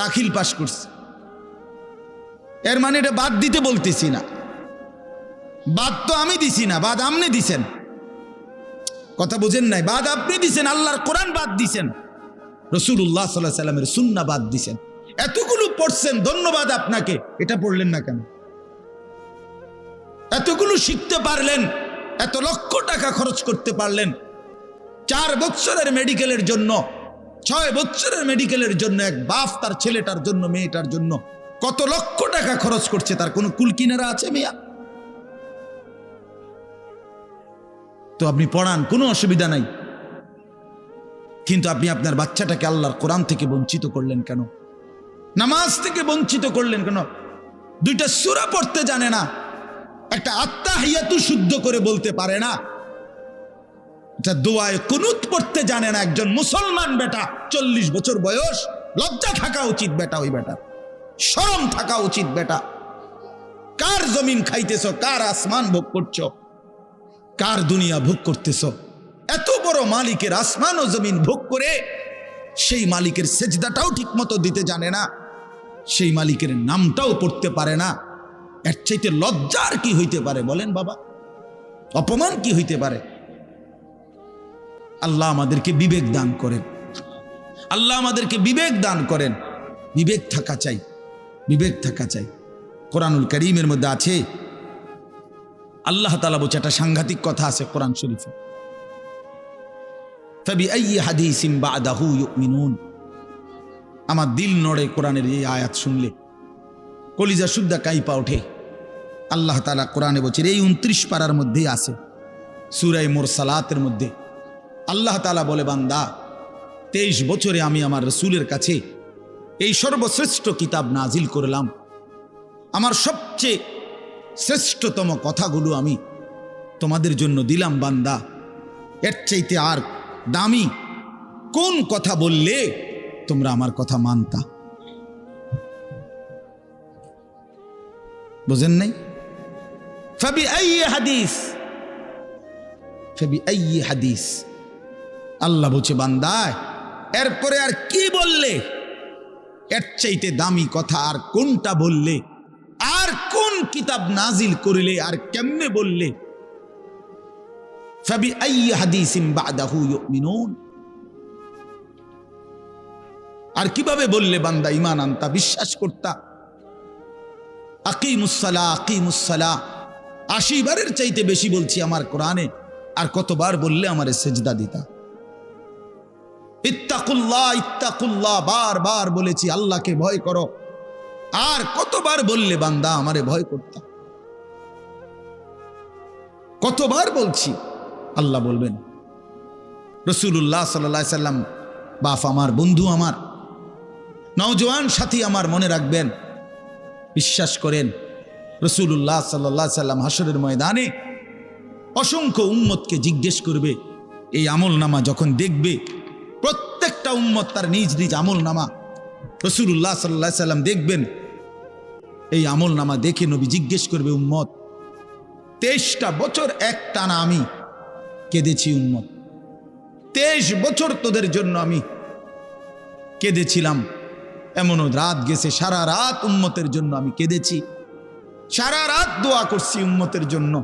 দাখিল পাশ করছে। এর মানে এটা বাদ দিতে বলতেছি না, বাদ তো আমি দিছি না, বাদ আপনি দিছেন। কথা বুঝেন নাই? বাদ আপনি দিছেন, আল্লাহর কোরআন বাদ দিছেন, রাসূলুল্লাহ সাল্লাল্লাহু আলাইহি সাল্লামের সুন্নাহ বাদ দিছেন। এতগুলো পড়ছেন, ধন্যবাদ আপনাকে। এটা পড়লেন না কেন? এতগুলো শিখতে পারলেন, এত লক্ষ টাকা খরচ করতে পারলেন, 4 বছরের মেডিকেলের জন্য, 6 বছরের মেডিকেলের জন্য এক বাপ তার ছেলেটার জন্য, মেয়েটার জন্য কত লক্ষ টাকা খরচ করছে, তার কোনো কুল কিনারা আছে মিয়া? তো আপনি পড়ান, কোনো অসুবিধা নাই, কিন্তু আপনি আপনার বাচ্চাটাকে আল্লাহর কোরআন থেকে বঞ্চিত করলেন কেন? নামাজ থেকে বঞ্চিত করলেন কেন? 2টা সূরা পড়তে জানে না, একটা আত্তাহিয়াতু শুদ্ধ করে বলতে পারে না, একটা দোয়ায়ে কুনুত পড়তে জানে না। একজন মুসলমান বেটা, 40 বছর বয়স, লজ্জা থাকা উচিত বেটা, ওই বেটা শরম থাকা উচিত বেটা। কার জমিন খাইতেছ, কার আসমান ভোগ করছো, কার দুনিয়া ভোগ করতেছ? এত বড় মালিকের আসমান ও জমিন ভোগ করে সেই মালিকের সেজদাটাও ঠিক মতো দিতে জানে না, সেই মালিকের নামটাও পড়তে পারে না। এর চাইতে লজ্জার কি হইতে পারে বলেন বাবা? অপমান কি হইতে পারে? আল্লাহ আমাদেরকে বিবেক দান করেন, আল্লাহ আমাদেরকে বিবেক দান করেন। বিবেক থাকা চাই, বিবেক থাকা চাই। কোরআনুল কারীমের মধ্যে আছে, আল্লাহ তাআলা বলছে, একটা সাংঘাতিক কথা আছে কোরআন শরীফে, ফাবিআইয়ি হাদিসিন বা'দাহু ইউমিনুন। আমার দিল নড়ে কোরআনের এই আয়াত শুনলে, কলিজা শুদ্ধা কাইপা ওঠে। আল্লাহ তাআলা কোরআনে বলছে, এই 29 পারার মধ্যেই আছে, সূরা মুরসালাতের মধ্যে আল্লাহ তাআলা বলে, বান্দা 23 বছরে আমি আমার রাসূলের কাছে এই সর্বশ্রেষ্ঠ কিতাব নাজিল করলাম, আমার সবচেয়ে শ্রেষ্ঠতম কথাগুলো আমি তোমাদের জন্য দিলাম। বান্দা, এর চাইতে আর দামি কোন কথা বললে তোমরা আমার কথা মানতা? বুঝেন নাই? ফাবিআইয়ি হাদিস, ফাবিআইয়ি হাদিস। আল্লাহ বলছে, বান্দা এরপরে আর কি বললে, এর চাইতে দামি কথা আর কোনটা বললে, আর কোন কিতাব নাজিল করিলে, আর কেমনে বললে? ফাবিআইয়ি হাদিসিন বা'দাহু ইউমিনুন। আর কিভাবে বললে বান্দা ঈমান আনতা, বিশ্বাস করতা? আকিমুস সালাহ, আকিমুস সালাহ 80 বারের চাইতে বেশি বলছি আমার কোরআনে, আর কতবার বললে আমারে সেজদা দিতা? ইত্তাকুল্লাহ, ইত্তাকুল্লাহ বারবার বলেছি, আল্লাহকে ভয় করো, আর কতবার বললে বান্দা আমারে ভয় করতা? কতবার বলছি? আল্লাহ বলবেন। রাসূলুল্লাহ সাল্লাল্লাহু আলাইহি সাল্লাম বাপ আমার, বন্ধু আমার, নওজোয়ান সাথী আমার, মনে রাখবেন, বিশ্বাস করেন, রাসূলুল্লাহ সাল্লাল্লাহু আলাইহি সাল্লাম হাসরের ময়দানে অসংখ্য উম্মতকে জিজ্ঞেস করবে। এই আমল নামা যখন দেখবে, প্রত্যেকটা উম্মত তার নিজ নিজ আমল নামা, রাসূলুল্লাহ সাল্লাল্লাহু আলাইহি সাল্লাম দেখবেন। এই আমল নামা দেখে নবী জিজ্ঞেস করবে, উম্মত 23টা বছর একটানা আমি কেঁদেছি, উম্মত 23 বছর তোদের জন্য আমি কেঁদেছিলাম। এমনও রাত গেছে, সারা রাত উম্মতের জন্য আমি কেঁদেছি, সারা রাত দোয়া করছি উম্মতের জন্য।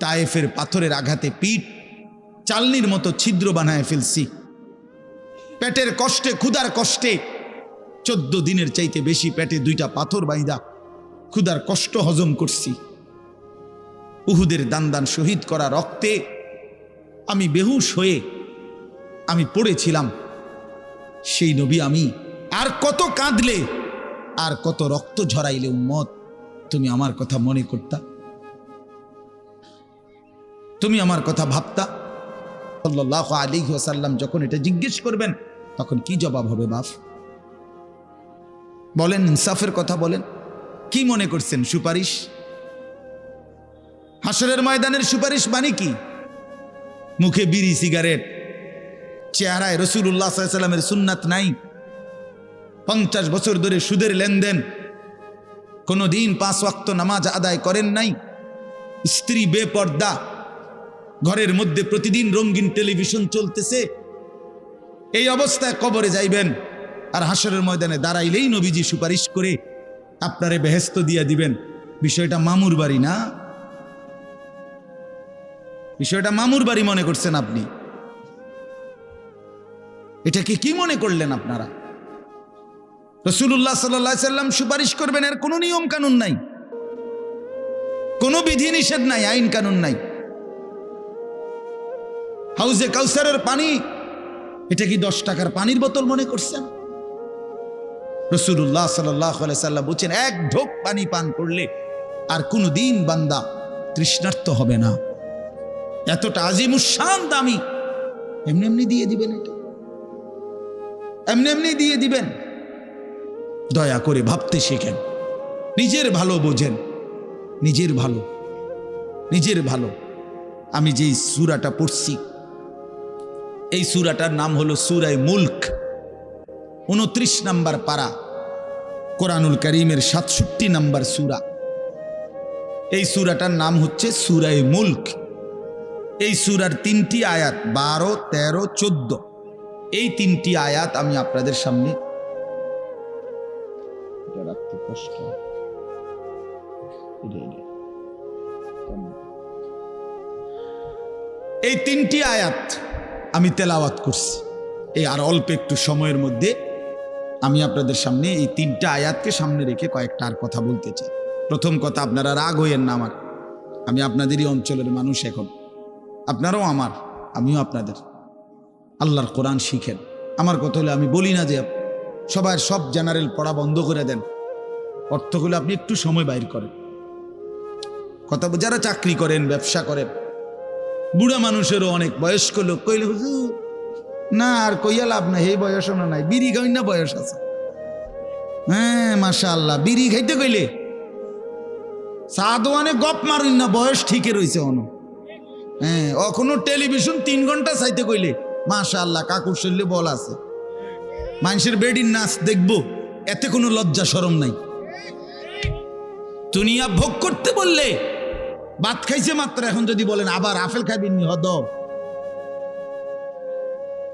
তায়েফের পাথরের আঘাতে পিঠ চালনির মতো ছিদ্র বানায় ফেলছি, পেটের কষ্টে, ক্ষুধার কষ্টে 14 দিনের চাইতে বেশি পেটে 2টা পাথর বাইদা ক্ষুধার কষ্ট হজম করছি। উহুদের দান শহীদ করা রক্তে আমি বেহুশ হয়ে আমি পড়েছিলাম। সেই নবী আমি আর কত কাঁদলে, আর কত রক্ত ঝরাইলে উম্মত তুমি আমার কথা মনে করতা, তুমি আমার কথা ভাবতা? সাল্লাল্লাহু আলাইহি ওয়াসাল্লাম যখন এটা জিজ্ঞেস করবেন, তখন কি জবাব হবে বাপ? বলেন, ইনসাফের কথা বলেন। কি মনে করছেন সুপারিশ? হাসরের ময়দানের সুপারিশ মানে কি? মুখে বিড়ি, সিগারেট, চেহারায় রাসূলুল্লাহ সাল্লাল্লাহু আলাইহি ওয়াসাল্লামের সুন্নাত নাই, 50 বছর ধরে সুদের লেনদেন, কোনোদিন 5 ওয়াক্ত নামাজ আদায় করেন নাই, স্ত্রী বেপর্দা, ঘরের মধ্যে প্রতিদিন রঙিন টেলিভিশন চলতেছে, এই অবস্থায় কবরে যাইবেন, আর হাসরের ময়দানে দাঁড়াইলেই নবীজি সুপারিশ করে আপনারে বেহেশত দিয়া দিবেন। বিষয়টা মামুর বাড়ি না, বিষয়টা মামুর বাড়ি মনে করছেন আপনি। এটাকে কি মনে করলেন আপনারা? রাসূলুল্লাহ সাল্লাল্লাহু আলাইহি সাল্লাম সুপারিশ করবেন, এর কোনো নিয়ম কানুন নাই, কোনো বিধি নিষেধ নাই, আইন কানুন নাই। হাউজে কাউসারের পানি, এটা কি 10 টাকার পানির বোতল মনে করছেন? রাসূলুল্লাহ সাল্লাল্লাহু আলাইহি সাল্লাম বলেছেন, এক ঢোক পানি পান করলে আর কোনোদিন বান্দা তৃষ্ণার্ত হবে না। এতটা আজিমুশান দামি, এমনি এমনি দিয়ে দিবেন, এটা এমনি এমনি দিয়ে দিবেন? দয়া করে ভাবতে শেখেন, নিজের ভালো বোঝেন, নিজের ভালো, নিজের ভালো। আমি যেই সূরাটা পড়ছি, এই সূরাটার নাম হলো সূরা মুলক, 29 নম্বর পারা, কোরআনুল কারীমের 67 নম্বর সূরা। এই সূরাটার নাম হচ্ছে সূরা মুলক। এই সূরার 3টি আয়াত 12, 13, 14, এই 3টি আয়াত আমি আপনাদের সামনে এই 3টি আয়াত আমি তেলাওয়াত করছি। এই আর অল্প একটু সময়ের মধ্যে আমি আপনাদের সামনে এই 3টা আয়াতকে সামনে রেখে কয়েকটা আর কথা বলতে চাই। প্রথম কথা, আপনারা রাগ হইয়েন না আমার, আমি আপনাদেরই অঞ্চলের মানুষ, এখন আপনারাও আমার, আমিও আপনাদের। আল্লাহর কোরআন শিখেন। আমার কথা হলে আমি বলি না যে সবার সব জেনারেল পড়া বন্ধ করে দেন, অর্থগুলো আপনি একটু সময় বাইর করেন। কথা, যারা চাকরি করেন, ব্যবসা করেন, বুড়া মানুষেরও অনেক বয়স্ক লোক কইলে হুজুর না আর কইয়া লাভ নাই, এই বয়সও না নাই, বিড়ি খাই না বয়স আছে। হ্যাঁ মাশাআল্লাহ, বিড়ি খাইতে কইলে চা দোয়ানে গপ মারুন না, বয়স ঠিকই রয়েছে অনো। হ্যাঁ, এখনো টেলিভিশন 3 ঘন্টা চাইতে কইলে মাশাআল্লাহ কাকুর শরীরে বল আছে। মানুষের বেডির নাচ দেখবো, এতে কোনো লজ্জা শরম নাই। দুনিয়া ভোগ করতে বললে, ভাত খাইছে মাত্র, এখন যদি বলেন আবার আপেল খাইবেন নি, হদ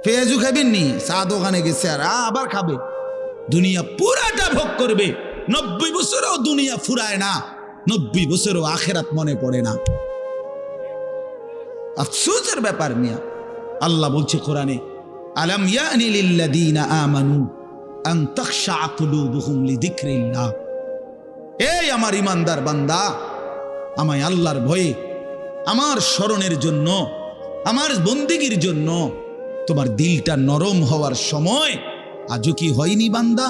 পেঁয়াজু খাইবেন নি, চা দোকানে গেছে আর আবার খাবে। দুনিয়া পুরাটা ভোগ করবে। 90 বছরও দুনিয়া ফুরায় না, 90 বছরও আখেরাত মনে পড়ে না। আফসোসের ব্যাপার মিয়া। আল্লাহ বলছে কোরআনে, আলাম ইয়ানি লিল্লাযীনা আমানু আন তাখশা কুলুবুহুম লিযিকরিল্লাহ। এই আমার ইমানদার বান্দা, আমায় আল্লাহর ভয়ে, আমার স্মরণের জন্য, আমার বন্দেগীর জন্য তোমার দিলটা নরম হওয়ার সময় আজও কি হয়নি বান্দা?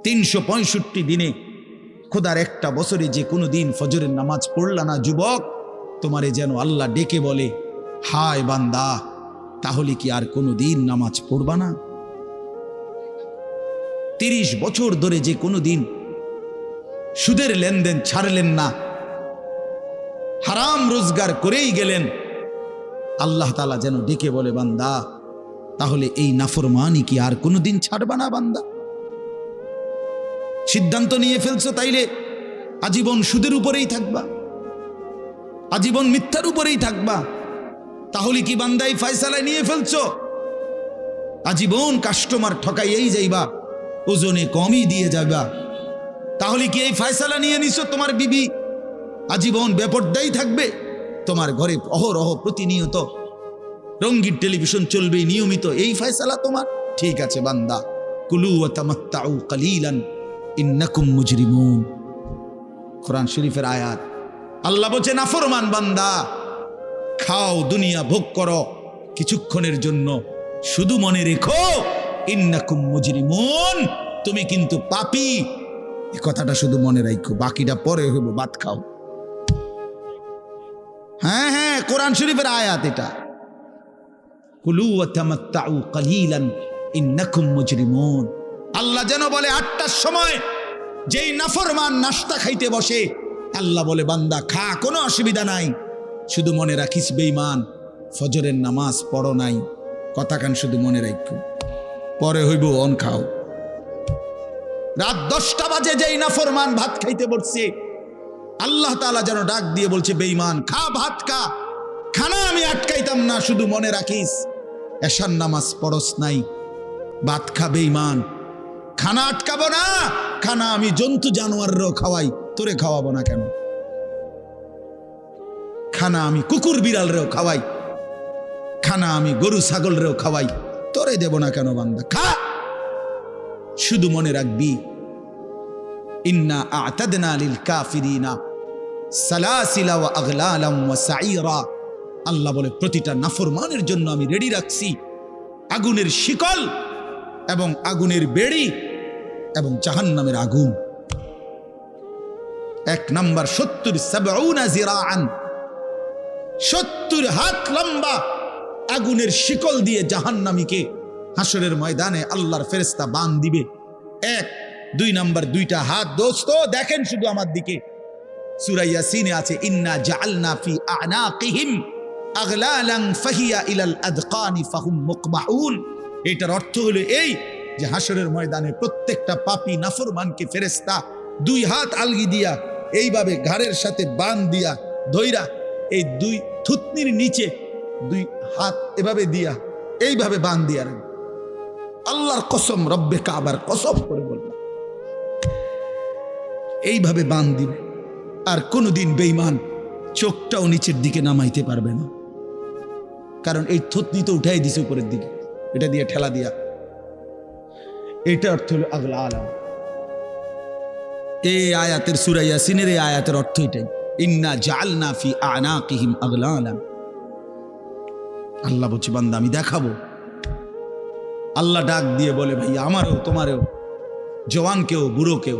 365 দিনে খোদার একটা বছরে যে কোনো দিন ফজরের নামাজ পড়লা না যুবক, তোমারে যেন আল্লাহ ডেকে বলে, হায় বান্দা, তাহলে কি আর কোনো দিন নামাজ পড়বা না? 30 বছর ধরে যে কোনো দিন সুদের লেনদেন ছাড়লেন না, হারাম রোজগার করেই গেলেন, আল্লাহ তাআলা যেন ডেকে বলে, বান্দা, তাহলে এই নাফরমানি কি আর কোনোদিন ছাড়বা না বান্দা? সিদ্ধান্ত নিয়ে ফেলছো, তাইলে আজীবন সুদের উপরেই থাকবা, আজীবন মিথ্যার উপরেই থাকবা। তাহলে কি বান্দা এই ফয়সালায় নিয়ে ফেলছো, আজীবন কাস্টমার ঠকাইয়েই যাইবা, ওজনে কমই দিয়ে যাবা? তাহলে কি এই ফয়সালা নিয়ে নিছো তোমার বিবি আজীবন বেপরদাই থাকবে? তোমার ঘরে অহরহ প্রতিনিয়ত রঙিন টেলিভিশন চলবে নিয়মিত, এই ফয়সালা তোমার? ঠিক আছে বান্দা, কুলু ওয়া তামাত্তাউ কালিলান ইন্নাকুম মুজরিমুন। কোরআন শরীফের আয়াত। আল্লাহ বলছে, নাফরমান বান্দা, খাও, দুনিয়া ভোগ করো কিছুক্ষণের জন্য, শুধু মনে রেখো ইন্নাকুম মুজরিমুন, তুমি কিন্তু পাপী। এই কথাটা শুধু মনে রাখো, বাকিটা পরে হইব, ভাত খাও। হ্যাঁ হ্যাঁ, কোরআন শরীফের আয়াত এটা। কুলু ওয়া তামাত্তাউ কালিলান ইন্নাকুম মুজরিমুন। আল্লাহ যেন বলে 8টার সময় যেই নাফরমান নাস্তা খাইতে বসে, আল্লাহ বলে, বান্দা খা, কোনো অসুবিধা নাই, শুধু মনে রাখিস বেঈমান, ফজরের নামাজ পড়ো নাই। কথা কান শুধু মনে রাখো, পরে হইব অন খাও। রাত 10টা বাজে যেই নাফরমান ভাত খাইতে বসছে, আল্লাহ তাআলা যেন ডাক দিয়ে বলছে, বেঈমান খা, ভাত খা, খানা আমি আটকাইতাম না, শুধু মনে রাখিস এশার নামাজ পড়স নাই, ভাত খাবে ইমান, খানা আটকাবো না, খানা আমি জন্তু জানোয়াররাও খাওয়াই, তোরে খাওয়াবো না কেন? খানা আমি কুকুর বিড়ালরেও খাওয়াই, খানা আমি গরু ছাগলরেও খাওয়াই, তোরে দেব না কেন বান্দা? খা। শুধু মনে রাখবি, ইন্না আ'তাদনা লিল কাফিরিনা সালাসিলা ওয়া আগলালাম ওয়া সাঈরা। আল্লাহ বলে প্রতিটা নাফরমানের জন্য আমি রেডি রাখছি আগুনের শিকল এবং আগুনের বেড়ি এবং জাহান্নামের আগুন। 1 নাম্বার 70 জিরাআন, 70 হাত লম্বা আগুনের শিকল দিয়ে জাহান্নামীকে হাসরের ময়দানে আল্লাহর ফেরেশতা বান দিবে। 1 2 নাম্বার 2টা হাত। দোস্ত দেখেন শুধু আমার দিকে, সূরা ইয়াসিনে আছে ইন্না জাআলনা ফি আ'নাকিহিম আগলালান ফাহিয়া ইলাল আদকানি ফাহুম মুকমাহুন। এটার অর্থ হলো এই যে হাসরের ময়দানে প্রত্যেকটা পাপী নাফরমানকে ফেরেশতা 2 হাত আলগি দিয়া এইভাবে ঘাড়ের সাথে বান দিয়া ধইরা এই 2 থুতনির নিচে 2 হাত এভাবে দিয়া এইভাবে বান দিয়া রাখবে। আল্লাহর কসম, রব্বে কাবার কসম করে বললাম, এইভাবে বান দিবে। আর কোনোদিন বেঈমান চোখটাও নিচের দিকে নামাইতে পারবে না, কারণ এই থুতনি তো উঠাই দিছে উপরের দিকে, এটা দিয়ে ঠেলা দিয়া। এটা অর্থ হলো আগলা আলাম। এই আয়াতের সূরা ইয়াসিনের এই আয়াতের অর্থ এটাই, ইন্না জাআলনা ফি আ'নাকিহিম আগলালান। আল্লাহ বলছে বান্দা আমি দেখাবো। আল্লাহ ডাক দিয়ে বলে ভাই আমারও তোমারও, জওয়ানকেও বুড়োকেও।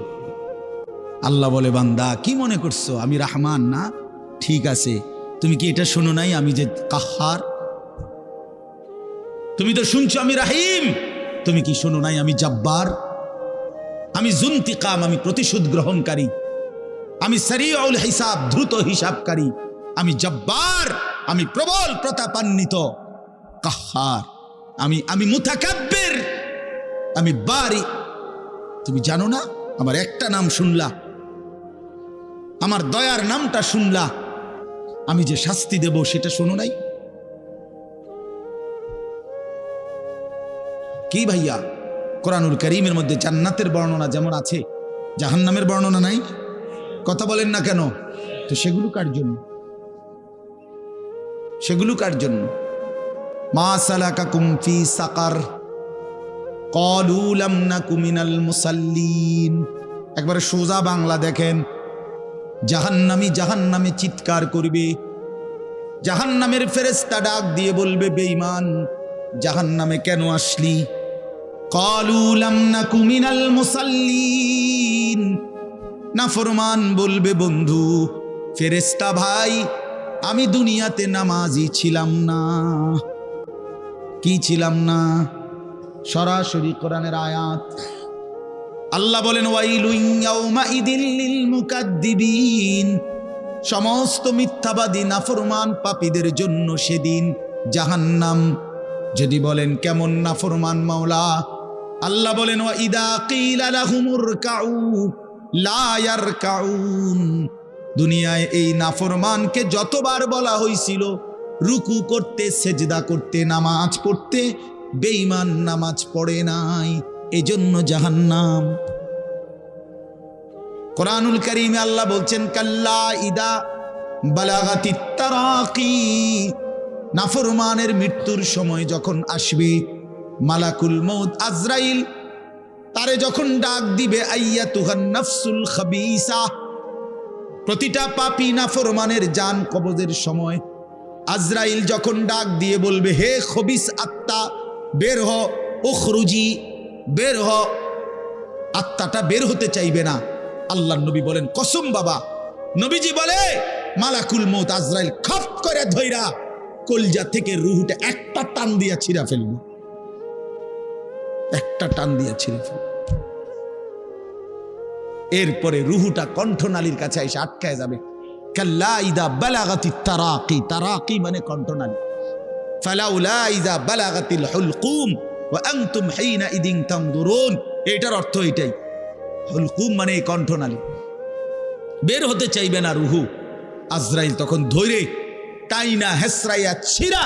আল্লাহ বলে বান্দা কি মনে করছো আমি রহমান না? ঠিক আছে, তুমি কি এটা শোনো নাই আমি যে কাহ্হার? তুমি তো শুনছো আমি রাহিম, তুমি কি শোনো নাই আমি জব্বার, আমি যুনতিকাম, আমি প্রতিশোধ গ্রহণকারী, আমি সারিউল হিসাব, দ্রুত হিসাবকারী, আমি জব্বার, আমি প্রবল প্রতাপান্বিত, কাহ্হার, আমি মুতাকাব্বির, আমি বারি। তুমি জানো না? আমার একটা নাম শুনলা, আমার দয়ার নামটা শুনলা, আমি যে শাস্তি দেব সেটা শোনো নাই? কি ভাইয়া, কোরআনুল কারীমের মধ্যে জান্নাতের বর্ণনা যেমন আছে, জাহান্নামের বর্ণনা নাই? কথা বলেন না কেন? তো সেগুলো কার জন্য? সেগুলো কার জন্য? মা সালাকাকুম ফি সাকার ক্বালু লাম নাকু মিনাল মুসাল্লিন। একবারে সোজা বাংলা দেখেন, জাহান্নামী জাহান্নামে চিৎকার করবে, জাহান্নামের ফেরেশতা ডাক দিয়ে বলবে বেঈমান জাহান্নামে কেন আসলি? ক্বালু লাম নাকু মিনাল মুসাল্লিন। নাফরমান বলবে বন্ধু ফেরেশতা ভাই আমি দুনিয়াতে নামাজি ছিলাম না। কি ছিলাম না? সরাসরি কোরআনের আয়াত। আল্লাহ বলেন ওয়াইলুন ইয়াউমাইদিল লিল মুকাদ্দিবিন। সমস্ত মিথ্যাবাদী নাফরমান পাপীদের জন্য সেদিন জাহান্নাম। যদি বলেন কেমন নাফরমান মাওলা? আল্লাহ বলেন ওয়া ইদা কিলা লাহুমুর কাউ লা ইয়ারকাউন। দুনিয়ায় এই নাফরমানকে যতবার বলা হয়েছিল রুকু করতে, সেজদা করতে, নামাজ পড়তে, বেঈমান নামাজ পড়ে নাই, এজন্য জাহান্নাম। কোরআনুল কারীমে আল্লাহ বলছেন কাল্লা ইদা বালাগাতিত তারাকি। নাফরমানের মৃত্যুর সময় যখন আসবে, মালাকুল মউত আজরাইল তারে যখন ডাক দিবে আইয়াতুহান নাফসুল খাবিসা। প্রতিটা পাপী নাফরমানের জান কবজের সময় আজরাইল যখন ডাক দিয়ে বলবে হে খবিস আত্মা বের হ, উখরুজি, বের হ, আত্মাটা বের হতে চাইবে না। আল্লাহর নবী বলেন কসম বাবা, নবীজি বলে মালাকুল মউত আজরাইল খপ করে ধইরা কলজা থেকে রুহটা একটা টান দিয়া ছিঁড়া ফেলবে, একটা টান দিয়া ছিঁড়ে ফেলবে। এরপরে রুহুটা কণ্ঠনালীর কাছে এসে আটকায় যাবে। কাল্লা ইদা বালাগাতিত তারাকি, তারাকি মানে কণ্ঠনালী। ফালাউলা ইদা বালাগাতিল হুলকুম ওয়া আনতুম হিনা ইদিন তানজুরুন। এটার অর্থ এটাই, হুলকুম মানে এই কণ্ঠনালী, বের হতে চাইবে না রুহু। আজরাইল তখন ধৈরে টাইনা হেসরাইয়া ছিঁড়া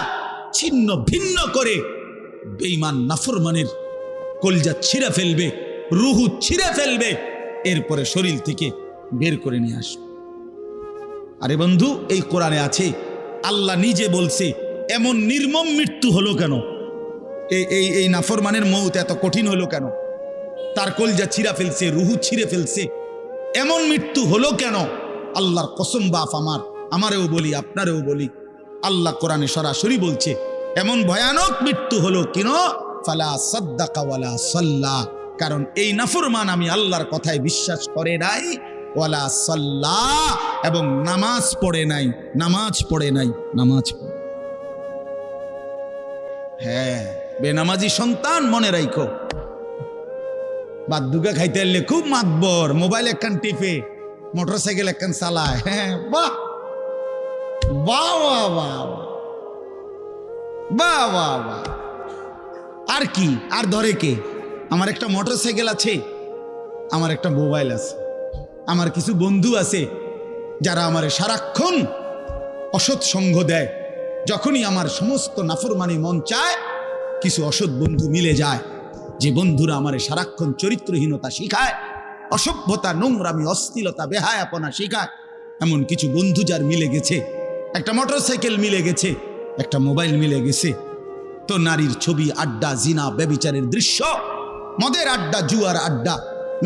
ছিন্ন ভিন্ন করে বেঈমান নাফরমানের কলজা ছিঁড়ে ফেলবে, রুহু ছিঁড়ে ফেলবে, এরপরে শরীর থেকে বের করে নিয়ে আসবে। আরে বন্ধু, এই কোরআনে আছে, আল্লাহ নিজে বলছে এমন নির্মম মৃত্যু হলো কেন? এই নাফরমানের মৌত এত কঠিন হলো কেন? তার কলজা ছিঁড়া ফেলছে, রুহু ছিঁড়ে ফেলছে, এমন মৃত্যু হলো কেন? আল্লাহর কসম বাপ আমারেও বলি, আপনারেও বলি, আল্লাহ কোরআনে সরাসরি বলছে এমন ভয়ানক মৃত্যু হলো কেন? ফালা সাদ্দাকা ওয়ালা সাল্লা, কারণ এই নাফরমান আমি আল্লাহর কথায় বিশ্বাস করে নাই, ওয়ালা সাল্লা, এবং নামাজ পড়ে নাই। হ্যাঁ, বেনামাজি সন্তান মনে রাখো, বাদ্যুকা খাইতে এলে খুব মাতবর, মোবাইল একখান টিপে, মোটরসাইকেল একখান চালায়। হ্যাঁ, বাহ বাহ বাহ বাহ বাহ বাহ বাহ। আর কি, আর ধরে কে? আমার একটা মোটরসাইকেল আছে, আমার একটা মোবাইল আছে, আমার কিছু বন্ধু আছে যারা আমার সারাক্ষণ অসৎ সঙ্গ দেয়। যখনই আমার সমস্ত নাফরমানি মন চায়, কিছু অসৎ বন্ধু মিলে যায়, যে বন্ধুরা আমার সারাক্ষণ চরিত্রহীনতা শিখায়, অসভ্যতা, নোংরামি, অশ্লীলতা, বেহায়াপনা শিখায়। এমন কিছু বন্ধু যার মিলে গেছে, একটা মোটরসাইকেল মিলে গেছে, একটা মোবাইল মিলে গেছে, তো নারীর ছবি, আড্ডা, জিনা, ব্যভিচারের দৃশ্য, মদের আড্ডা, জুয়ার আড্ডা,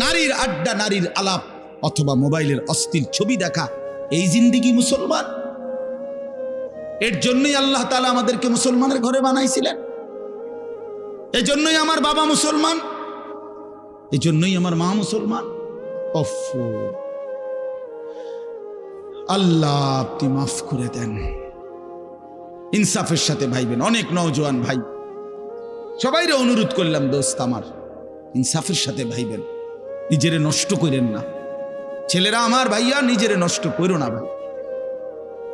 নারীর আড্ডা, নারীর আলাপ, অথবা মোবাইলের অশ্লীল ছবি দেখা, এই জিন্দিগি মুসলমান? এর জন্যই আল্লাহ তাআলা আমাদেরকে মুসলমানের ঘরে বানাইছিলেন। এই জন্যই আমার বাবা মুসলমান, এই জন্যই আমার মা মুসলমান। আল্লাহ আপনি মাফ করে দেন। ইনসাফের সাথে ভাইবেন। অনেক নওজোয়ান ভাই, সবাইরে অনুরোধ করলাম, দোস্ত আমার, ইনসাফের সাথে ভাইবেন, নিজেরে নষ্ট করেন না। ছেলেরা আমার, ভাইয়া, নিজেরে নষ্ট করো না ভাই।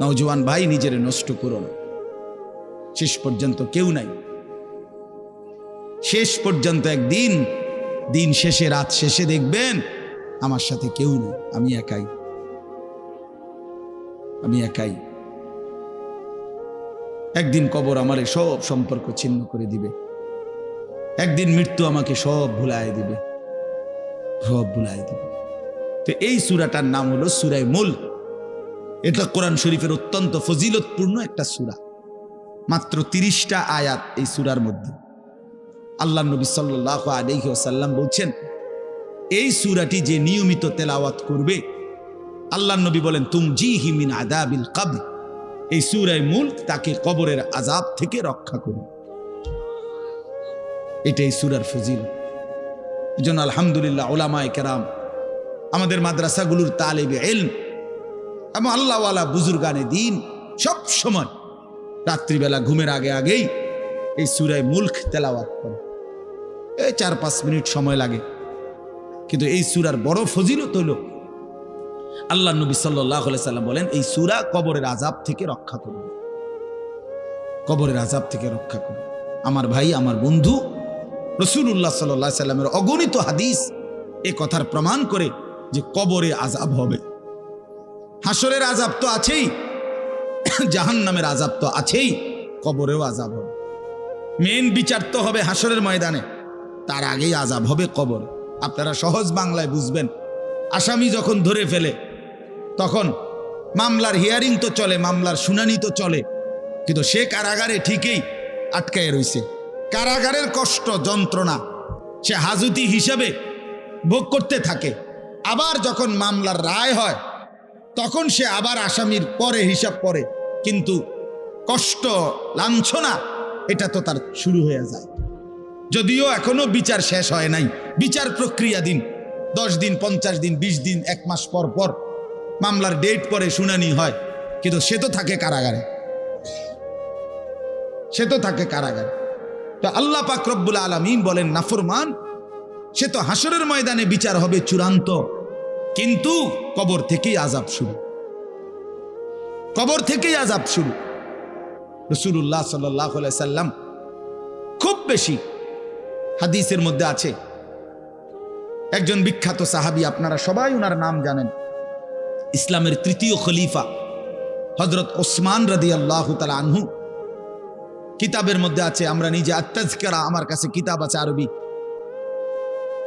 নওজোয়ান ভাই, নিজেরে নষ্ট করো না। শেষ পর্যন্ত কেউ নাই, শেষ পর্যন্ত একদিন, দিন শেষে, রাত শেষে দেখবেন আমার সাথে কেউ নেই, আমি একাই। একদিন কবর আমারে সব সম্পর্ক ছিন্ন করে দিবে, একদিন মৃত্যু আমাকে সব ভুলায় দিবে। তো এই সূরাটার নাম হলো সূরা মুলক। এটা কোরআন শরীফের অত্যন্ত ফজিলতপূর্ণ একটা সূরা। মাত্র 30টা আয়াত এই সূরার মধ্যে। আল্লাহ নবী সাল্লাল্লাহু আলাইহি ওয়াসাল্লাম বলছেন, এই সূরাটি যে নিয়মিত তেলাওয়াত করবে, আল্লাহ নবী বলেন, তুমজিহি মিন আযাবিল কবর, এই সূরা মুলক তাকে কবরের আযাব থেকে রক্ষা করবে। এটাই সূরার ফজিলত। এজন্য আলহামদুলিল্লাহ, উলামায়ে কেরাম, আমাদের মাদ্রাসাগুলোর তালিবে ইলম এবং আল্লাহওয়ালা বুজুর্গানে দ্বীন সব সময় রাত্রিবেলা ঘুমের আগেই এই সূরা মুলক তেলাওয়াত করে। এই 4-5 মিনিট সময় লাগে, কিন্তু এই সূরার বড় ফজিলত হলো, আল্লাহ নবী সাল্লাল্লাহু আলাইহি সাল্লাম বলেন, এই সূরা কবরের আযাব থেকে রক্ষা করবে, কবরের আযাব থেকে রক্ষা করবে। আমার ভাই, আমার বন্ধু, রাসূলুল্লাহ সাল্লাল্লাহু আলাইহি সাল্লামের অগণিত হাদিস এই কথার প্রমাণ করে যে কবরে আযাব হবে। হাসরের আযাব তো আছেই, জাহান্নামের আযাব তো আছেই, কবরেও আযাব হবে। মেন বিচার তো হবে হাসরের ময়দানে, তার আগেই আযাব হবে কবর। আপনারা সহজ বাংলায় বুঝবেন। আসামি যখন ধরে ফেলে, তখন মামলার হিয়ারিং তো চলে, মামলার শুনানি তো চলে, কিন্তু সে কারাগারে ঠিকই আটকায় রইছে। কারাগারের কষ্ট, যন্ত্রণা সে হাজতি হিসেবে ভোগ করতে থাকে। আবার যখন মামলার রায় হয়, তখন সে আবার আসামির পরে হিসাব করে, কিন্তু কষ্ট, লাঞ্ছনা এটা তো তার শুরু হয়ে যায়। যদিও এখনো বিচার শেষ হয় নাই, বিচার প্রক্রিয়াধীন। 10 দিন, 50 দিন, 20 দিন, 1 মাস পর পর মামলার ডেট পরে শুনানি হয়, কিন্তু সে তো থাকে কারাগারে, তো আল্লাহ পাক রব্বুল আলামিন বলেন, নাফরমান সে তো হাসরের ময়দানে বিচার হবে চূড়ান্ত, কিন্তু কবর থেকেই আযাব শুরু, রাসূলুল্লাহ সাল্লাল্লাহু আলাইহি সাল্লাম খুব বেশি হাদিসের মধ্যে আছে, একজন বিখ্যাত সাহাবী, আপনারা সবাই ওনার নাম জানেন, ইসলামের 3য় খলিফা হযরত ওসমান রাদিয়াল্লাহু তাআলা আনহু, কিতাবের মধ্যে আছে, আমরা নিজে আত-তাযকিরা, আমার কাছে কিতাব আছে আরবি,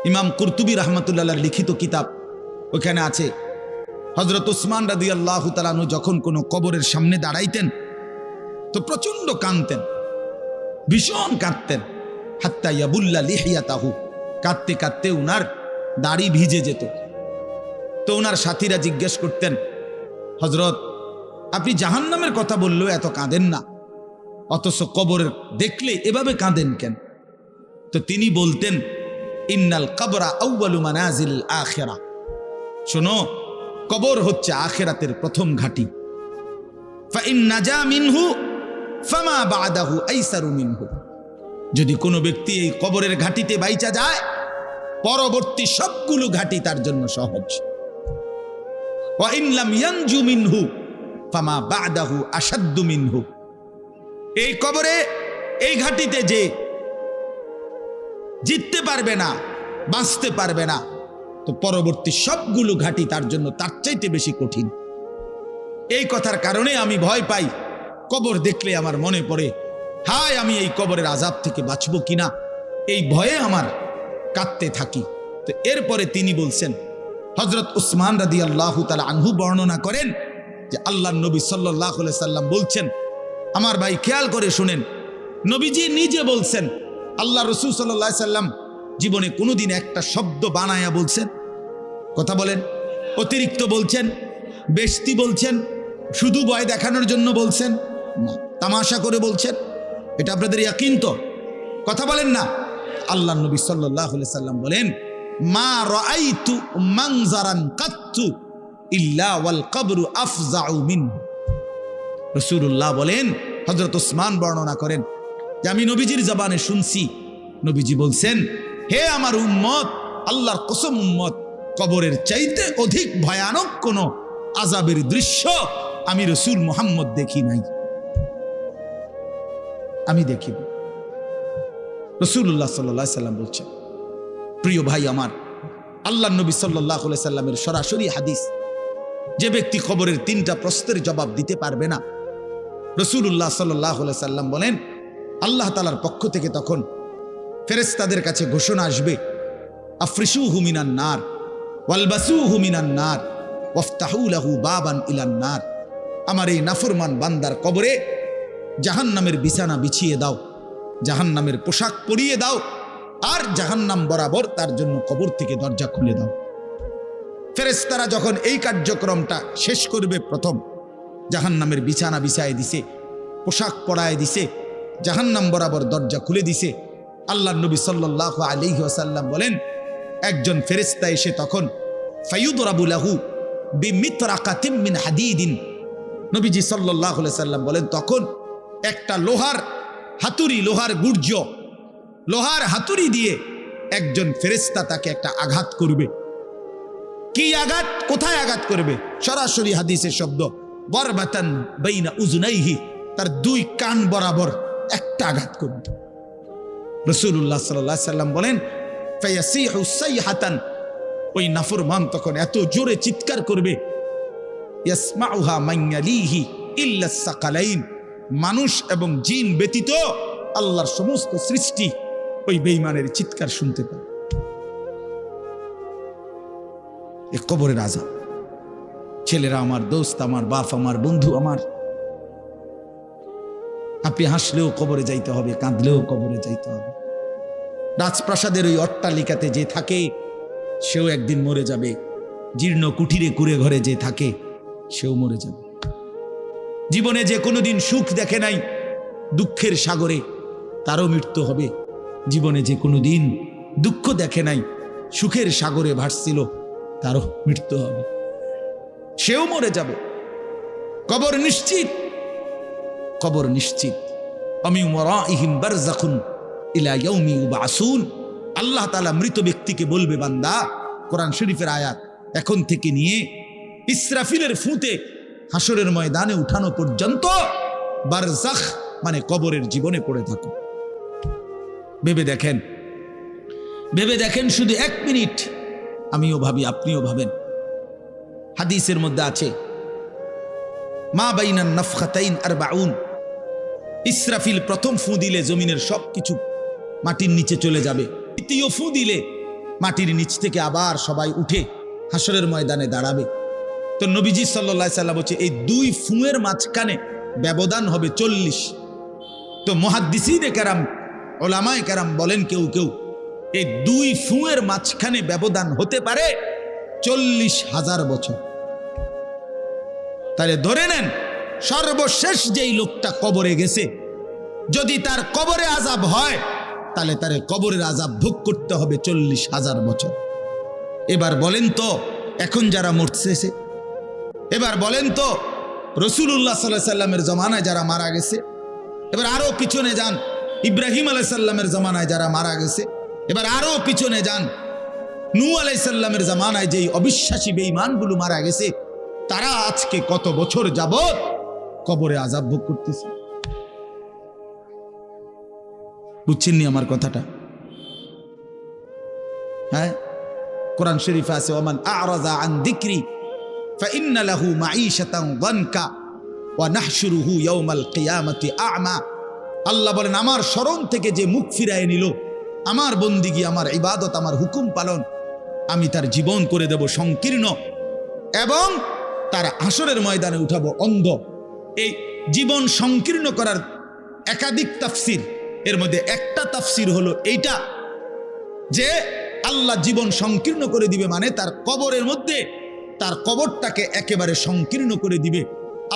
ইমাম কুরতুবী রাহমাতুল্লাহ লিখিত কিতাব, ওখানে আছে হযরত উসমান রাদিয়াল্লাহু তাআলা আনহু যখন কোনো কবরের সামনে দাঁড়াইতেন তো প্রচন্ড কাঁদতেন, ভীষণ কাঁদতেন, হাত্তা ইয়াবুল্লা লিহিয়াতাহু, কাঁদতে কাঁদতে উনার দাড়ি ভিজে যেত। তো উনার সাথীরা জিজ্ঞেস করতেন, হযরত আপনি জাহান্নামের কথা বললেও এত কাঁদেন না, অথচ কবরের দেখলে এভাবে কাঁদেন কেন? তো তিনি বলতেন, ইন্নাল কবরা আউয়ালু মানাজিল আখিরা, শোনো, কবর হচ্ছে আখিরাতের প্রথম ঘাঁটি। ফাইন নাজা মিনহু ফামা বাদাহু আইসারু মিনহু, যদি কোনো ব্যক্তি এই কবরের ঘাঁটিতে বাইচা যায়, পরবর্তী সবগুলো ঘাঁটি তার জন্য সহজ। ওয়া ইন লাম ইয়ানজু মিনহু ফামা বাদাহু আশাদ্দু মিনহু, এই কবরে এই ঘাঁটিতে যে জিততে পারবে না, বাঁচতে পারবে না, তো পরবর্তী সবগুলো ঘাঁটি তার জন্য তার চাইতে বেশি কঠিন। এই কথার কারণে আমি ভয় পাই, কবর দেখলে আমার মনে পড়ে, হায় আমি এই কবরের আযাব থেকে বাঁচবো কিনা, এই ভয়ে আমার কাঁদতে থাকি। তো এরপরে তিনি বলছেন, হযরত উসমান রাদিয়াল্লাহু তাআলা আনহু বর্ণনা করেন যে আল্লাহর নবী সাল্লাল্লাহু আলাইহি সাল্লাম বলছেন, আমার ভাই খেয়াল করে শুনেন, নবীজি নিজে বলছেন, আল্লাহ রাসূল সাল্লাল্লাহু আলাইহি সাল্লাম জীবনে কোনোদিন একটা শব্দ বানায়া বলছেন? কথা বলেন। অতিরিক্ত বলছেন, বেশতি বলছেন, শুধু ভয় দেখানোর জন্য বলছেন না, তামাশা করে বলছেন? এটা আপনাদের ইয়াকিন তো? কথা বলেন না। আল্লাহ নবী সাল্লাল্লাহু আলাইহি সাল্লাম বলেন, মা রাআইতু মানজারান কাত্তু ইল্লা ওয়াল কবরু আফজাউ মিনহু। রাসূলুল্লাহ বলেন, হযরত উসমান বর্ণনা করেন যে আমি নবীজির জবানে শুনছি, নবীজি বলছেন, হে আমার উম্মত, আল্লাহর কসম উম্মত, কবরের চাইতে অধিক ভয়ানক কোন আযাবের দৃশ্য আমি রাসূল মুহাম্মদ দেখি নাই, আমি দেখিব। রাসূলুল্লাহ সাল্লাল্লাহু আলাইহি সাল্লাম বলছেন। প্রিয় ভাই আমার, আল্লাহর নবী সাল্লাল্লাহু আলাইহি সাল্লামের সরাসরি হাদিস, যে ব্যক্তি কবরের 3টা প্রশ্নের জবাব দিতে পারবে না, রাসূলুল্লাহ সাল্লাল্লাহু আলাইহি সাল্লাম বলেন, আল্লাহ তাআলার পক্ষ থেকে তখন ফেরেশতাদের কাছে ঘোষণা আসবে, আফরিশুহু মিনান নার ওয়ালবাসুহু মিনান নার ওয়াফতাহু লাহু বাবান ইলান নার। আমার এই নাফরমান বান্দার কবরে জাহান্নামের বিছানা বিছিয়ে দাও, জাহান্নামের পোশাক পরিয়ে দাও, আর জাহান্নাম বরাবর তার জন্য কবর থেকে দরজা খুলে দাও। ফেরেশতারা যখন এই কার্যক্রমটা শেষ করবে, প্রথম জাহান্নামের বিছানা বিছায় দিছে, পোশাক পরায় দিছে, জাহান্নাম বরাবর দরজা খুলে দিছে, আল্লাহর নবী সাল্লাল্লাহু আলাইহি ওয়াসাল্লাম বলেন, একজন ফেরেশতা এসে তখন ফায়ুদরাবু লাহু বিমিতরাকাতিন মিন হাদিদিন, নবীজি সাল্লাল্লাহু আলাইহি ওয়াসাল্লাম বলেন, তখন একটা লোহার হাতুড়ি, লোহার গুর্জ, লোহার হাতুড়ি দিয়ে একজন ফেরেশতা তাকে একটা আঘাত করবে। কি আঘাত? কোথায় আঘাত করবে? সরাসরি হাদিসের শব্দ, বরবাতান বাইনা উজনাইহি, তার 2 কান বরাবর একটা আঘাত করবে। রাসূলুল্লাহ সাল্লাল্লাহু আলাইহি সাল্লাম বলেন, ফায়াসিহু সাইহাতান, ওই নাফরমান তখন এত জোরে চিৎকার করবে, ইয়াসমাউহা মান ইয়ালিহি ইল্লা সাকালাইন, মানুষ এবং জিন ব্যতীত আল্লাহর সমস্ত সৃষ্টি ওই বেঈমানের চিৎকার শুনতে পায়। এই কবরের আযাব। ছেলেরা আমার, দোস্ত আমার, বাপ আমার, বন্ধু আমার, আপনি হাসলেও কবরে যাইতে হবে, কাঁদলেও কবরে যাইতে হবে। রাজপ্রাসাদের ওই অট্টালিকাতে যে থাকে সেও একদিন মরে যাবে, জীর্ণ কুঠিরে কুড়ে ঘরে যে থাকে সেও মরে যাবে। জীবনে যে কোনোদিন সুখ দেখে নাই, দুঃখের সাগরে, তারও মৃত্যু হবে। জীবনে যে কোনোদিন দুঃখ দেখে নাই, সুখের সাগরে ভাসছিল, তারও মৃত্যু হবে, সেও মরে যাবে। কবর নিশ্চিত, কবর নিশ্চিত। আমিন ওয়ারাইহিম বারযাখুন ইলা ইয়াউমি ইউবআসুন। আল্লাহ তাআলা মৃত ব্যক্তিকে বলবে, বান্দা, কোরআন শরীফের আয়াত, এখন থেকে নিয়ে ইসরাফিলের ফুঁতে হাসরের ময়দানে উঠানো পর্যন্ত বারযাখ মানে কবরের জীবনে পড়ে থাকো। ভেবে দেখেন, ভেবে দেখেন, শুধু 1 মিনিট আমিও ভাবি, আপনিও ভাবেন। হাদিসের মধ্যে আছে, মা বাইনান নাফখাতাইন 40, ইসরাফিল প্রথম ফু দিলে জমিনের সব কিছু মাটির নিচে চলে যাবে, দ্বিতীয় ফু দিলে মাটির নিচ থেকে আবার সবাই উঠে হাসরের ময়দানে দাঁড়াবে। তো নবীজি সাল্লাল্লাহু আলাইহি সাল্লাম বলছে এই দুই ফুঁয়ের মাঝখানে ব্যবধান হবে 40। তো মুহাদ্দিসিনে কেরাম, ওলামায়ে কেরাম বলেন কেউ কেউ এই দুই ফুঁয়ের মাঝখানে ব্যবধান হতে পারে 40,000 বছর। তাহলে ধরে নেন সর্বশেষ যেই লোকটা কবরে গেছে, যদি তার কবরে আযাব হয় তাহলে তার কবরের আযাব ভোগ করতে হবে 40,000 বছর। এবার বলেন তো এখন যারা মরতেছে, এবার বলেন তো রাসূলুল্লাহ সাল্লাল্লাহু আলাইহি সাল্লামের জমানায় যারা মারা গেছে, এবার আরো পিছনে যান ইব্রাহিম আলাইহিস সালামের জমানায় যারা মারা গেছে, এবার আরো পিছনে যান নূহ আলাইহিস সালামের জমানায় যেই অবিশ্বাসী বেঈমানগুলো মারা গেছে, তারা আজকে কত বছর যাবত কবরে আযাব ভোগ করতেছে। বুঝছেননি আমার কথাটা? হ্যাঁ, কোরআন শরীফে আছে ওমান আ'রাযা আন যিকরি ফাইন্না লাহু মাঈশাতান যানকা ওয়া নাহশুরুহু ইয়াওমাল কিয়ামাতি আ'মা। আল্লাহ বলেন আমার স্মরণ থেকে যে মুখ ফিরায় নিল, আমার বন্দিগি, আমার ইবাদত, আমার হুকুম পালন, আমি তার জীবন করে দেব সংকীর্ণ এবং তার হাসরের ময়দানে উঠাবো অন্ধ। এই জীবন সংকীর্ণ করার একাধিক তাফসির, এর মধ্যে একটা তাফসির হলো এইটা যে আল্লাহ জীবন সংকীর্ণ করে দিবে মানে তার কবরের মধ্যে তার কবরটাকে একেবারে সংকীর্ণ করে দিবে।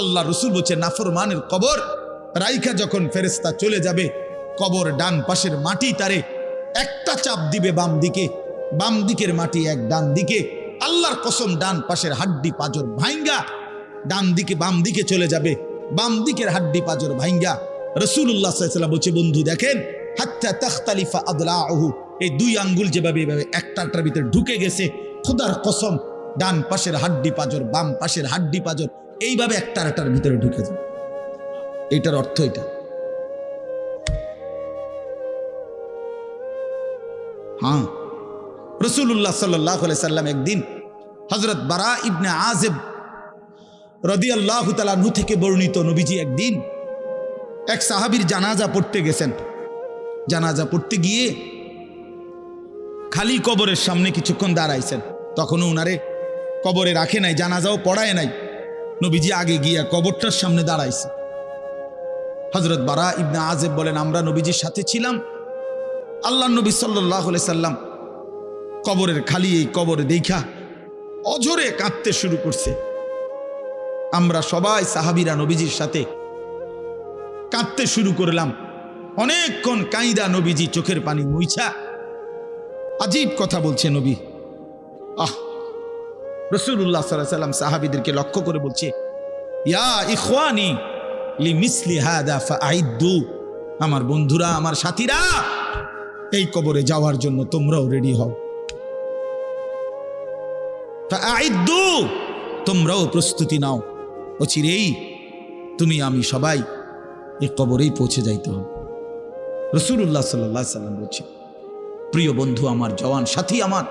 আল্লাহ রসুল বলছে নাফরমানের কবর রাইখা যখন ফেরেশতা চলে যাবে, কবর ডান পাশের মাটি তারে একটা চাপ দিবে বাম দিকে, বাম দিকের মাটি এক ডান দিকে, আল্লাহর কসম ডান পাশের হাড্ডি পাঁজর ভাঙ্গা ডান দিকে বাম দিকে চলে যাবে, বাম দিকের হাড্ডি পাঁজর ভাঙ্গা। রাসূলুল্লাহ সাল্লাল্লাহু আলাইহি ওয়াসাল্লাম বলছে বন্ধু দেখেন হাত্তা তাখতালিফা আদলাউহু, এই দুই আঙ্গুল যেভাবে এভাবে একটার ভিতরে ঢুকে গেছে, খোদার কসম ডান পাশের হাড্ডি পাঁজর বাম পাশের হাড্ডি পাঁজর এইভাবে একটার ভিতরে ঢুকে যায়। এটার অর্থ এটা। হ্যাঁ, রাসূলুল্লাহ সাল্লাল্লাহু আলাইহি সাল্লাম একদিন হযরত বারা ইবনে আযিব রাদিয়াল্লাহু তাআলা আনহু থেকে বর্ণিত, নবীজি একদিন এক সাহাবীর জানাজা পড়তে গেছেন। জানাজা পড়তে গিয়ে খালি কবরের সামনে কিছুক্ষণ দাঁড়াইছেন, তখনও উনারে কবরে রাখে নাই, জানাজাও পড়ায় নাই। নবীজি আগে গিয়া কবরটার সামনে দাঁড়াইছে। হযরত বারা ইবনে আযিব বলেন আমরা নবীজির সাথে ছিলাম, আল্লাহ নবী সাল্লাল্লাহু আলাইহি সাল্লাম কবরের খালি এই কবর দেখা অঝরে কাঁদতে শুরু করছে। আমরা সবাই সাহাবীরা নবীজির সাথে কাঁদতে শুরু করলাম। অনেকক্ষণ কাইদা নবীজি চোখের পানি মুইছা আজীব কথা বলছে নবী। রাসূলুল্লাহ সাল্লাল্লাহু আলাইহি সাল্লাম সাহাবীদেরকে লক্ষ্য করে বলছে ইয়া ইখওয়ানি লিমিসলি হাদা ফাআইদ্দু, আমার বন্ধুরা, আমার সাথীরা, এই কবরে যাওয়ার জন্য তোমরাও রেডি হও। ফাআইদ্দু, তোমরাও প্রস্তুতি নাও, অচিরেই তুমি আমি সবাই এই কবরেই পৌঁছে যাইতে হবে। রাসূলুল্লাহ সাল্লাল্লাহু আলাইহি সাল্লাম বলছে প্রিয় বন্ধু আমার, জওয়ান সাথী আমার,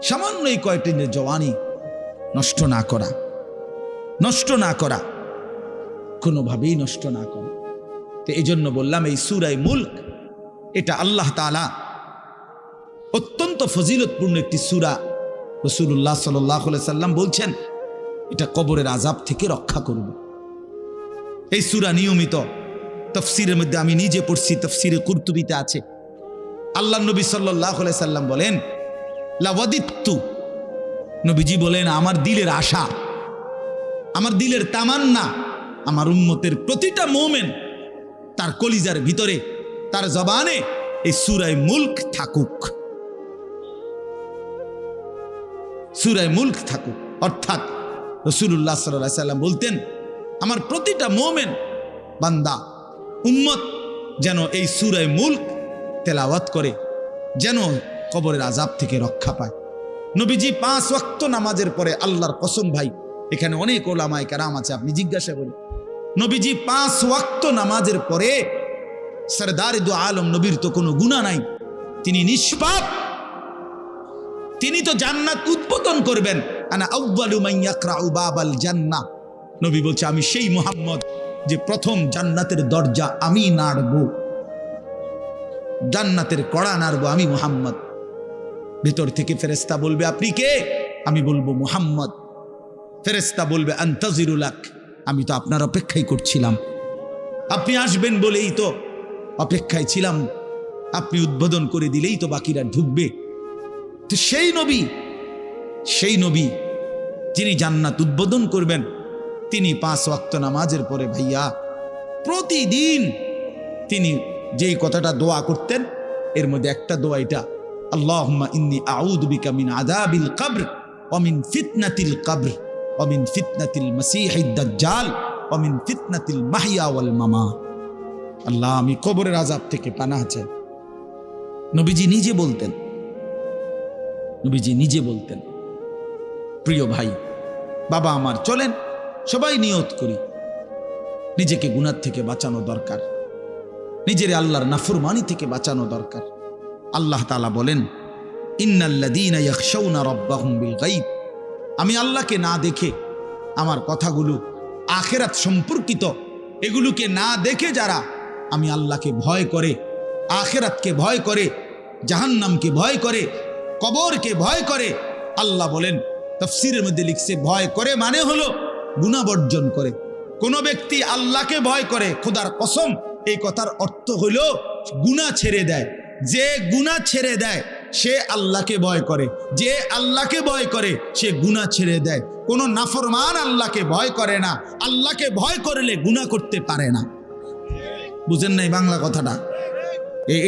সামান্য এই কয়েকটি জওয়ানি নষ্ট না করা, নষ্ট না করা, কোনোভাবেই নষ্ট না করা। তো এই জন্য বললাম এই সূরা মুলক এটা আল্লাহ তাআলা অত্যন্ত ফজিলতপূর্ণ একটি সূরা। রাসূলুল্লাহ সাল্লাল্লাহু আলাইহি সাল্লাম বলছেন এটা কবরের আযাব থেকে রক্ষা করবে। এই সূরা নিয়মিত তাফসীরের মধ্যে আমি নিজে পড়ছি, তাফসীরে কুরতুবীতে আছে। আল্লাহ নবী সাল্লাল্লাহু আলাইহি সাল্লাম বলেন লাওয়াদিত্তু, নবীজি বলেন আমার দিলের আশা, আমার দিলের তামান্না, আমার উম্মতের প্রতিটা মুমিন তার কলিজার ভিতরে, তার জবানে এই সূরা মুলক থাকুক, সূরা মুলক থাকুক। অর্থাৎ রাসূলুল্লাহ সাল্লাল্লাহু আলাইহি সাল্লাম বলতেন আমার প্রতিটা মুমিন বান্দা উম্মত যেন এই সূরা মুলক তেলাওয়াত করে, যেন কবরের আযাব থেকে রক্ষা পায়। নবীজি 5 ওয়াক্ত নামাজের পরে, আল্লাহর কসম ভাই এখানে অনেক ওলামায়ে কেরাম আছে, আপনি জিজ্ঞাসা করুন, নবীজি 5 ওয়াক্ত নামাজের পরে, সরদারে দু আলম নবীর তো কোনো গুনাহ নাই, তিনি নিষ্পাপ, তিনি তো জান্নাত উদ্বোধন করবেন। আনা আউয়ালু মান ইয়াকরাউ বাবাল জান্নাহ, নবী বলছে আমি সেই মুহাম্মদ যে প্রথম জান্নাতের দরজা আমি নাড়ব, জান্নাতের কড়া নাড়ব আমি মুহাম্মদ। ভেতর থেকে ফেরেশতা বলবে আপনি কে? আমি বলবো মুহাম্মদ। ফেরেশতা বলবে আনতাজিরুলাক, আমি তো আপনার অপেক্ষাই করছিলাম, আপনি আসবেন বলেই তো অপেক্ষায় ছিলাম, আপনি উদ্বোধন করে দিলেই তো বাকিরা ঢুকবে। তো সেই নবী যিনি জান্নাত উদ্বোধন করবেন, তিনি 5 ওয়াক্ত নামাজের পরে ভাইয়া প্রতিদিন তিনি যেই কথাটা দোয়া করতেন, এর মধ্যে একটা দোয়া এটা, আল্লাহুম্মা ইন্নী আউযু বিকা মিন আযাবিল কবর ওয়া মিন ফিতনাতিল কবর ওয়া মিন ফিতনাতিল মাসীহিদ দাজ্জাল ওয়া মিন ফিতনাতিল মাহইয়া ওয়াল মামাত। আল্লাহ, আমি কবরের আযাব থেকে পানাহ চাই। নবীজি নিজে বলতেন। প্রিয় ভাই, বাবা আমার, চলেন সবাই নিয়ত করি, নিজেকে গুনাহ থেকে বাঁচানো দরকার, নিজের আল্লাহর নাফরমানি থেকে বাঁচানো দরকার। আল্লাহ তাআলা বলেন, ইন্নাল্লাযীনা ইয়াখশাউনা রাব্বাহুম বিল গায়ব, আমি আল্লাহকে না দেখে, আমার কথাগুলো আখিরাত সম্পর্কিত, এগুলোকে না দেখে যারা আমি আল্লাহকে ভয় করে, আখিরাতকে ভয় করে, জাহান্নামকে ভয় করে, কবরকে ভয় করে, আল্লাহ বলেন, তাফসীরের মধ্যে লিখছে ভয় করে মানে হলো গুনাহ বর্জন করে। কোন ব্যক্তি আল্লাহকে ভয় করে, খোদার কসম এই কথার অর্থ হলো গুনাহ ছেড়ে দেয়। যে গুনাহ ছেড়ে দেয় সে আল্লাহকে ভয় করে, যে আল্লাহকে ভয় করে সে গুনাহ ছেড়ে দেয়। কোন নাফরমান আল্লাহকে ভয় করে না, আল্লাহকে ভয় করলে গুনাহ করতে পারে না। বুঝেন নাই বাংলা কথাটা?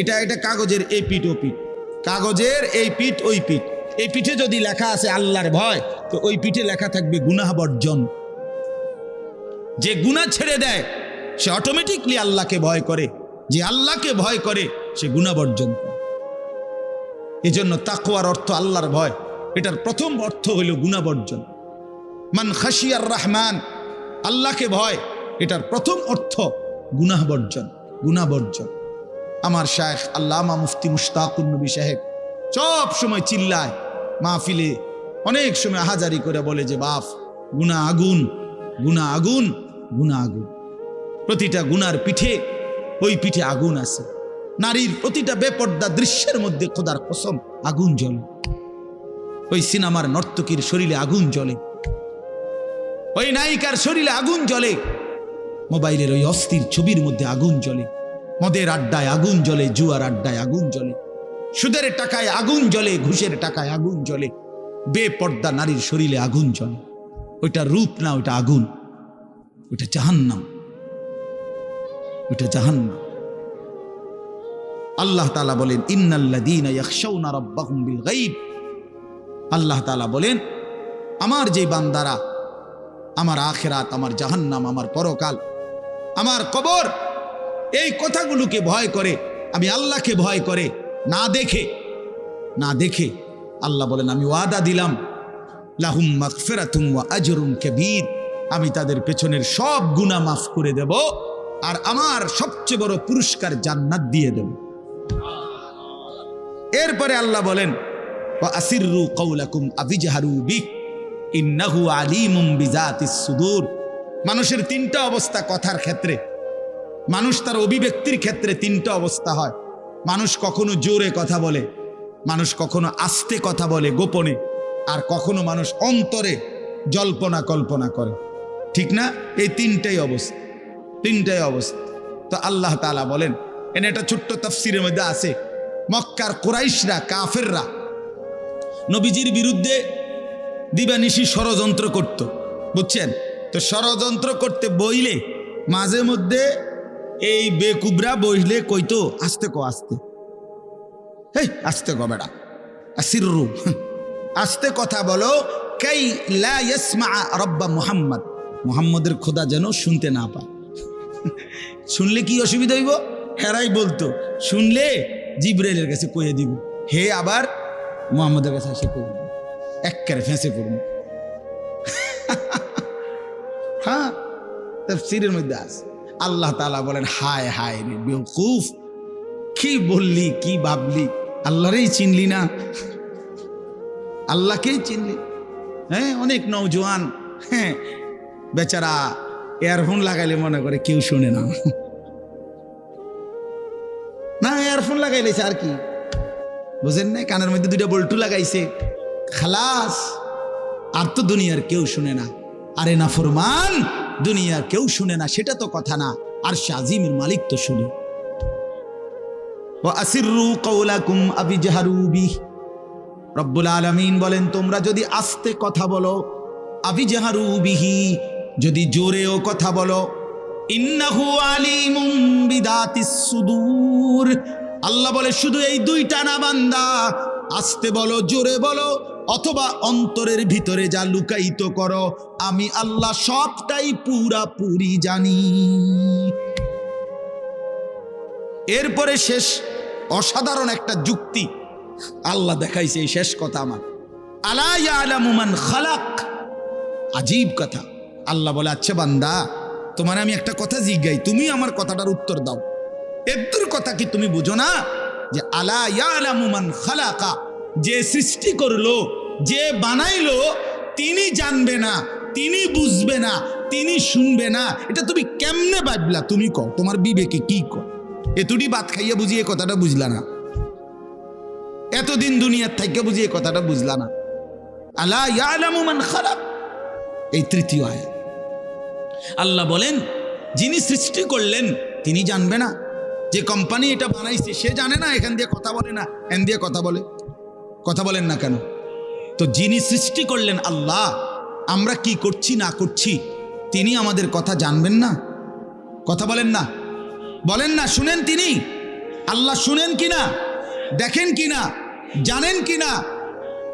এটা কাগজের এই পিঠ ও পিঠ, কাগজের এই পিঠ ওই পিঠ। এই পিঠে যদি লেখা আছে আল্লাহর ভয়, তো ওই পিঠে লেখা থাকবে গুনাহ বর্জন। যে গুনাহ ছেড়ে দেয় সে অটোমেটিকলি আল্লাহকে ভয় করে, যে আল্লাহকে ভয় করে সে গুনাহ বর্জন করে। এজন্য তাকওয়ার অর্থ আল্লাহর ভয়, এটার প্রথম অর্থ হইল গুনাহ বর্জন। মান খাশিয়ার রহমান, আল্লাহকে ভয়, এটার প্রথম অর্থ গুনাহ বর্জন, গুনাহ বর্জন। আমার শায়েখ আল্লামা মুফতি মুশতাকুর নবী সাহেব সব সময় চিল্লায় মাহফিলে, অনেক সময় আহাজারি করে বলে যে বাপ, গুনাহ আগুন, গুনাহ আগুন, গুনাহ আগুন। প্রতিটা গুনার পিঠে ওই পিঠে আগুন আছে। নারীর প্রতিটা বেপর্দা দৃশ্যের মধ্যে খোদার কসম আগুন জ্বলে। ওই সিনেমার নর্তকীর শরীরে আগুন জ্বলে, ওই নায়িকার শরীরে আগুন জ্বলে, মোবাইলের ওই অস্থির ছবির মধ্যে আগুন জ্বলে, মদের আড্ডায় আগুন জ্বলে, জুয়ার আড্ডায় আগুন জ্বলে, সুদের টাকায় আগুন জ্বলে, ঘুষের টাকায় আগুন জ্বলে, বেপর্দা নারীর শরীরে আগুন জ্বলে। ওইটা রূপ না, ওইটা আগুন, ওইটা জাহান্নাম, ওইটা জাহান্নাম। আল্লাহ তাআলা বলেন, ইন্নাল্লাযীনা ইয়াখশাউনা রাব্বাহুম বিল গায়ব, আল্লাহ তাআলা বলেন আমার যে বান্দারা আমার আখিরাত, আমার জাহান্নাম, আমার পরকাল, আমার কবর, এই কথাগুলোকে ভয় করে, আমি আল্লাহকে ভয় করে, না দেখে আল্লাহ বলেন আমি ওয়াদা দিলাম, লাহুম মাগফিরাতুম ওয়া আজরুন কাবীর, আমি তাদের পেছনের সব গুনাহ মাফ করে দেব, আর আমার সবচেয়ে বড় পুরস্কার জান্নাত দিয়ে দেব। এরপরে আল্লাহ বলেন, ওয়া আসিররু কাওলাকুম আবিজহারু বিহ ইন্নাহু আলিমুম বিজাতিস সুদূর। মানুষের 3টা অবস্থা কথার ক্ষেত্রে, মানুষ তার অভিব্যক্তির ক্ষেত্রে 3টা অবস্থা হয়। মানুষ কখনো জোরে কথা বলে, মানুষ কখনো আস্তে কথা বলে গোপনে, আর কখনো মানুষ অন্তরে জল্পনা কল্পনা করে, ঠিক না? এই 3টাই অবস্থা। তো আল্লাহ তাআলা বলেন, এনে একটা ছোট্ট তাফসীরের মধ্যে আছে, মক্কার কুরাইশরা, কাফেররা নবীজির বিরুদ্ধে দিবানিশি ষড়যন্ত্র করত, বুঝছেন? তো ষড়যন্ত্র করতে বইলে মাঝে মধ্যে এই বেকুবরা বইলে কইতো আস্তে কো, আস্তে, হেই আস্তে কো বেড়া, আসিররু, আস্তে কথা বলো, কাই লা ইয়াসমা রব্বা মুহাম্মদ, মুহাম্মদের খোদা যেন শুনতে না পায়। শুনলে কি অসুবিধা হইব? হেরাই বলতো শুনলে জিবরাইলের কাছে কইয়ে দিব, হে আবার মুহাম্মদের কাছে এসে কইব, একবারে ফেঁসে পড়ব। হ্যাঁ, তাফসীরের মধ্যে আছে। আল্লাহ তাআলা বলেন, হায় হায় রে বেওকুফ, কি বললি, কি ভাবলি, আল্লাহরেই চিনলি না, আল্লাহকেই চিনলি। হ্যাঁ, অনেক নওজোয়ান, হ্যাঁ বেচারা ইয়ারফোন লাগাইলে মনে করে কেউ শুনে না, না ইয়ারফোন লাগাইলেছে আর কি, বুঝেন না? কানের মধ্যে দুইটা বল্টু লাগাইছে, খালাস। আর তো দুনিয়ার কেউ শুনে না। আরে না ফরমান, দুনিয়ার কেউ শুনে না সেটা তো কথা না, আর শাজিমের মালিক তো শুনে। ওয়া আসিররু কাওলাকুম আবি জাহারু বিহি, রব্বুল আলামিন বলেন তোমরা যদি আস্তে কথা বলো, আবি জাহারু বিহি, যদি জোরেও কথা বলো, ইন্নাহু আলিমুম বিদাতিস সুদূর, আল্লাহ বলে শুধু এই দুইটা না বান্দা, আস্তে বলো জোরে বলো অথবা অন্তরের ভিতরে যা লুকায়িত করো, আমি আল্লাহ সবটাই পুরাপুরি জানি। এরপরে শেষ অসাধারণ একটা যুক্তি আল্লাহ দেখাইছে, এই শেষ কথা আমার, আলা ইয়ালামু মান খালাক, আজীব কথা। আল্লাহ বলে আচ্ছা বান্দা, তোমার আমি একটা কথা জিজ্ঞাই, তুমি আমার কথাটার উত্তর দাও। এর কথা কি তুমি বুঝো না যে আলা ইয়ালামু মান খালাকা, যে সৃষ্টি করলো, যে বানাইলো, তিনি জানবে না, তিনি বুঝবে না, তিনি শুনবে না, এটা তুমি কেমনে ভাবলা? তুমি কও, তোমার বিবেকে কি কও? এতটি ভাত খাইয়া বুঝিয়ে কথাটা বুঝলা না, এতদিন দুনিয়ার থেকে বুঝিয়ে কথাটা বুঝলা না। আলা ইয়ালামু মান খালাক, এই তৃতীয় আয়াত। আল্লাহ বলেন যিনি সৃষ্টি করলেন তিনি জানবে না? যে কোম্পানি এটা বানাইছে সে জানে না এখান দিয়ে কথা বলে না, এখান দিয়ে কথা বলে? কথা বলেন না কেন? তো যিনি সৃষ্টি করলেন আল্লাহ, আমরা কি করছি না করছি তিনি আমাদের কথা জানবেন না? কথা বলেন না, বলেন না, শুনেন তিনি? আল্লাহ শুনেন কিনা, দেখেন কিনা, জানেন কিনা?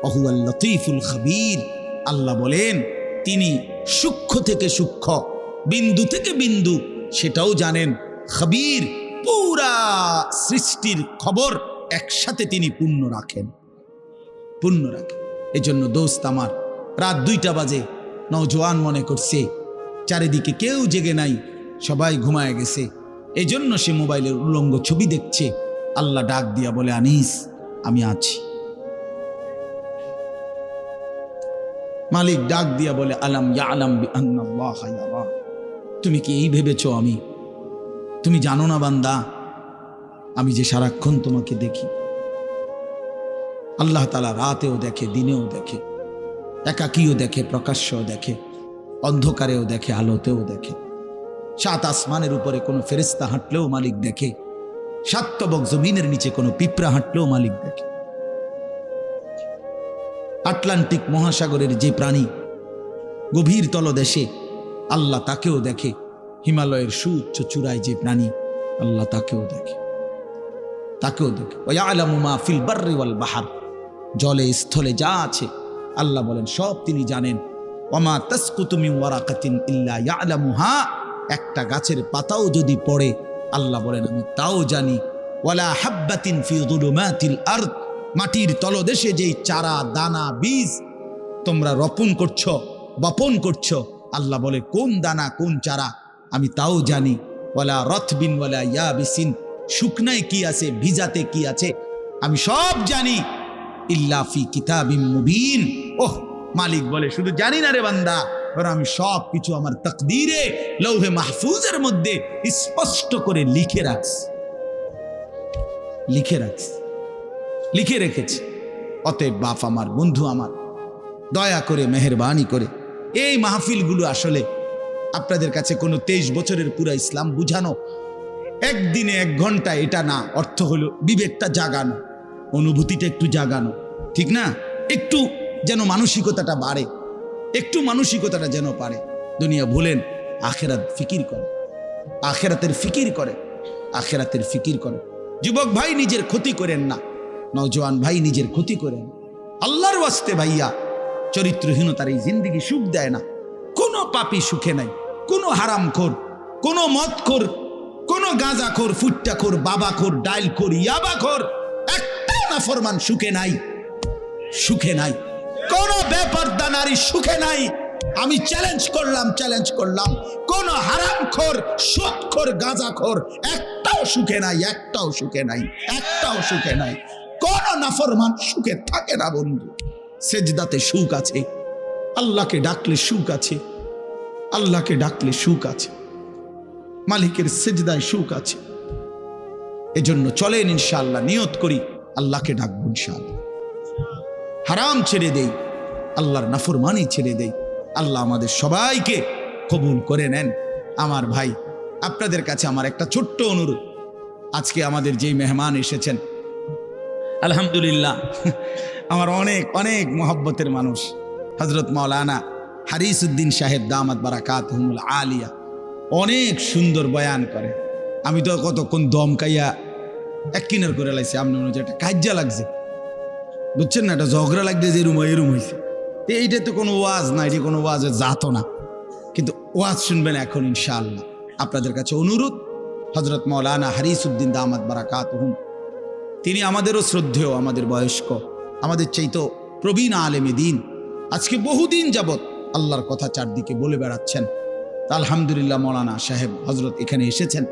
ওহুয়াল লতীফুল খবীর, আল্লাহ বলেন তিনি সূক্ষ্ম থেকে সূক্ষ্ম, বিন্দু থেকে বিন্দু সেটাও জানেন। খবীর, পুরা সৃষ্টির খবর একসাথে তিনি পূর্ণ রাখেন, পূর্ণ রাখেন। এজন্য দোস্ত আমার, রাত 2টা বাজে, নওজোয়ান মনে করছে চারিদিকে কেউ জেগে নাই, সবাই ঘুমায় গেছে, এজন্য সে মোবাইলের উলঙ্গ ছবি দেখছে। আল্লাহ ডাক দিয়া বলে আনিস আমি আছি। মালিক ডাক দিয়া বলে আলাম ইয়ালাম বিআন্নাল্লাহা ইয়ারা, তুমি কি এই ভেবেছো তুমি জানো না বান্দা, আমি যে সারাক্ষণ তোমাকে দেখি। আল্লাহ তাআলা রাতেও দেখে, দিনেও দেখে, একাকীও দেখে, প্রকাশ্যও দেখে, অন্ধকারেও দেখে, আলোতেও দেখে। 7 আসমানের উপরে কোনো ফেরেশতা হাঁটলেও মালিক দেখে, 7 তবক জমিনের নিচে কোনো পিঁপড়া হাঁটলেও মালিক দেখে। আটলান্টিক মহাসাগরের যে প্রাণী গভীর তলদেশে, আল্লাহ তাকেও দেখে। হিমালয়ের সুউচ্চ চূড়ায় যে প্রাণী, আল্লাহ তাকেও দেখে, তাকেও দেখে। ওয়া ইয়ালামু মা ফিল বাররি ওয়াল বাহর, জলে স্থলে যা আছে আল্লাহ বলেন সব তিনি জানেন। ওয়া মা তাসকুতু মিন ওয়ারাকাতিন ইল্লা ইয়ালামুহা, একটা গাছের পাতাও যদি পড়ে আল্লাহ বলেন আমি তাও জানি। ওয়ালা হাব্বাতিন ফি যুলুমাতিল আরদ, মাটির তলদেশে যেই চারা দানা বীজ তোমরা রোপণ করছো, বপন করছো, আল্লাহ বলে কোন দানা কোন চারা আমি তাও জানি। ওয়ালা রতবিন ওয়ালা ইয়াবিসিন, শুকনায় কি আছে ভিজাতে কি আছে আমি সব জানি। ইল্লা ফি কিতাবিম মুবিন, ওহ মালিক বলে শুধু জানি না রে বান্দা, বরং আমি সব কিছু আমার তাকদীরে লৌহে মাহফুজের মধ্যে স্পষ্ট করে লিখে রাখছি, লিখে রাখছি, লিখে রেখেছি। অতএব বাপ আমার, বন্ধু আমার, দয়া করে মেহেরবানি করে এই মাহফিলগুলো আসলে আপনাদের কাছে কোনো 23 বছরের পুরা ইসলাম বুঝানো, একদিনে 1 ঘন্টা এটা না, অর্থ হলো বিবেকটা জাগানো, অনুভূতিটা একটু জাগানো, ঠিক না? একটু যেন মানসিকতাটা বাড়ে, একটু মানসিকতাটা যেন পারে। দুনিয়া ভুলেন, আখেরাত ফিকির করে, আখেরাতের ফিকির করে, আখেরাতের ফিকির করে। যুবক ভাই নিজের ক্ষতি করেন না, নওজোয়ান ভাই নিজের ক্ষতি করেন। আল্লাহর ওয়াস্তে ভাইয়া, চরিত্রহীনতার এই জিন্দেগি সুখ দেয় না। কোনো পাপী সুখে নাই, কোনো হারামখোর, কোনো মদখোর, কোনো গাঁজাখোর, ফুট্টাখোর, বাবাখোর, ডাইলখোর, ইয়াবাখোর, একটা নাফরমান সুখে নাই, সুখে নাই। কোনো বেপরদা নারী সুখে নাই। আমি চ্যালেঞ্জ করলাম, কোন হারামখোর, সুদখোর, গাঁজাখোর একটাও সুখে নাই, একটাও সুখে নাই, একটাও সুখে নাই। কোন নাফরমান সুখে থাকে না বন্ধু। সেজদাতে সুখ আছে, আল্লাহকে ডাকলে সুখ আছে, আল্লাহকে ডাকলে সুখ আছে, মালিকের সিজদায় সুখ আছে। এজন্য চলেন ইনশাআল্লাহ, নিয়ত করি আল্লাহকে ডাকবো ইনশাআল্লাহ। হারাম ছেড়ে দেই, আল্লাহর নাফরমানি ছেড়ে দেই। আল্লাহ আমাদের সবাইকে কবুল করে নেন। আমার ভাই, আপনাদের কাছে আমার একটা ছোট্ট অনুরোধ। আজকে আমাদের যেই মেহমান এসেছেন, আলহামদুলিল্লাহ আমার অনেক অনেক মহব্বতের মানুষ, হযরত মাওলানা হারিস উদ্দিন সাহেব দামাত বারাকাতুহুল আলিয়া, অনেক সুন্দর বয়ান করে। আমি তো কতক্ষণ দম কাইয়া এক কিনার করে লাইছি, আপনি মনে হচ্ছে একটা কাজ্জা লাগছে, বুঝছেন না, একটা ঝগড়া লাগছে যে এরুম হয়েছে। এইটা তো কোনো ওয়াজ না, এটি কোনো ওয়াজের জাতও না, কিন্তু ওয়াজ শুনবেন এখন ইনশাআল্লাহ। আপনাদের কাছে অনুরোধ, হযরত মাওলানা হারিস উদ্দিন দামাত বারাকাতুহুম, তিনি আমাদেরও শ্রদ্ধেয়, আমাদের বয়স্ক, আমাদের চাইতো প্রবীণ আলেমে দ্বীন। আজকে বহুদিন যাবত আল্লাহর কথা চারদিকে বলে বেড়াচ্ছেন। আলহামদুলিল্লাহ মাওলানা সাহেব হযরত এখানে এসেছেন।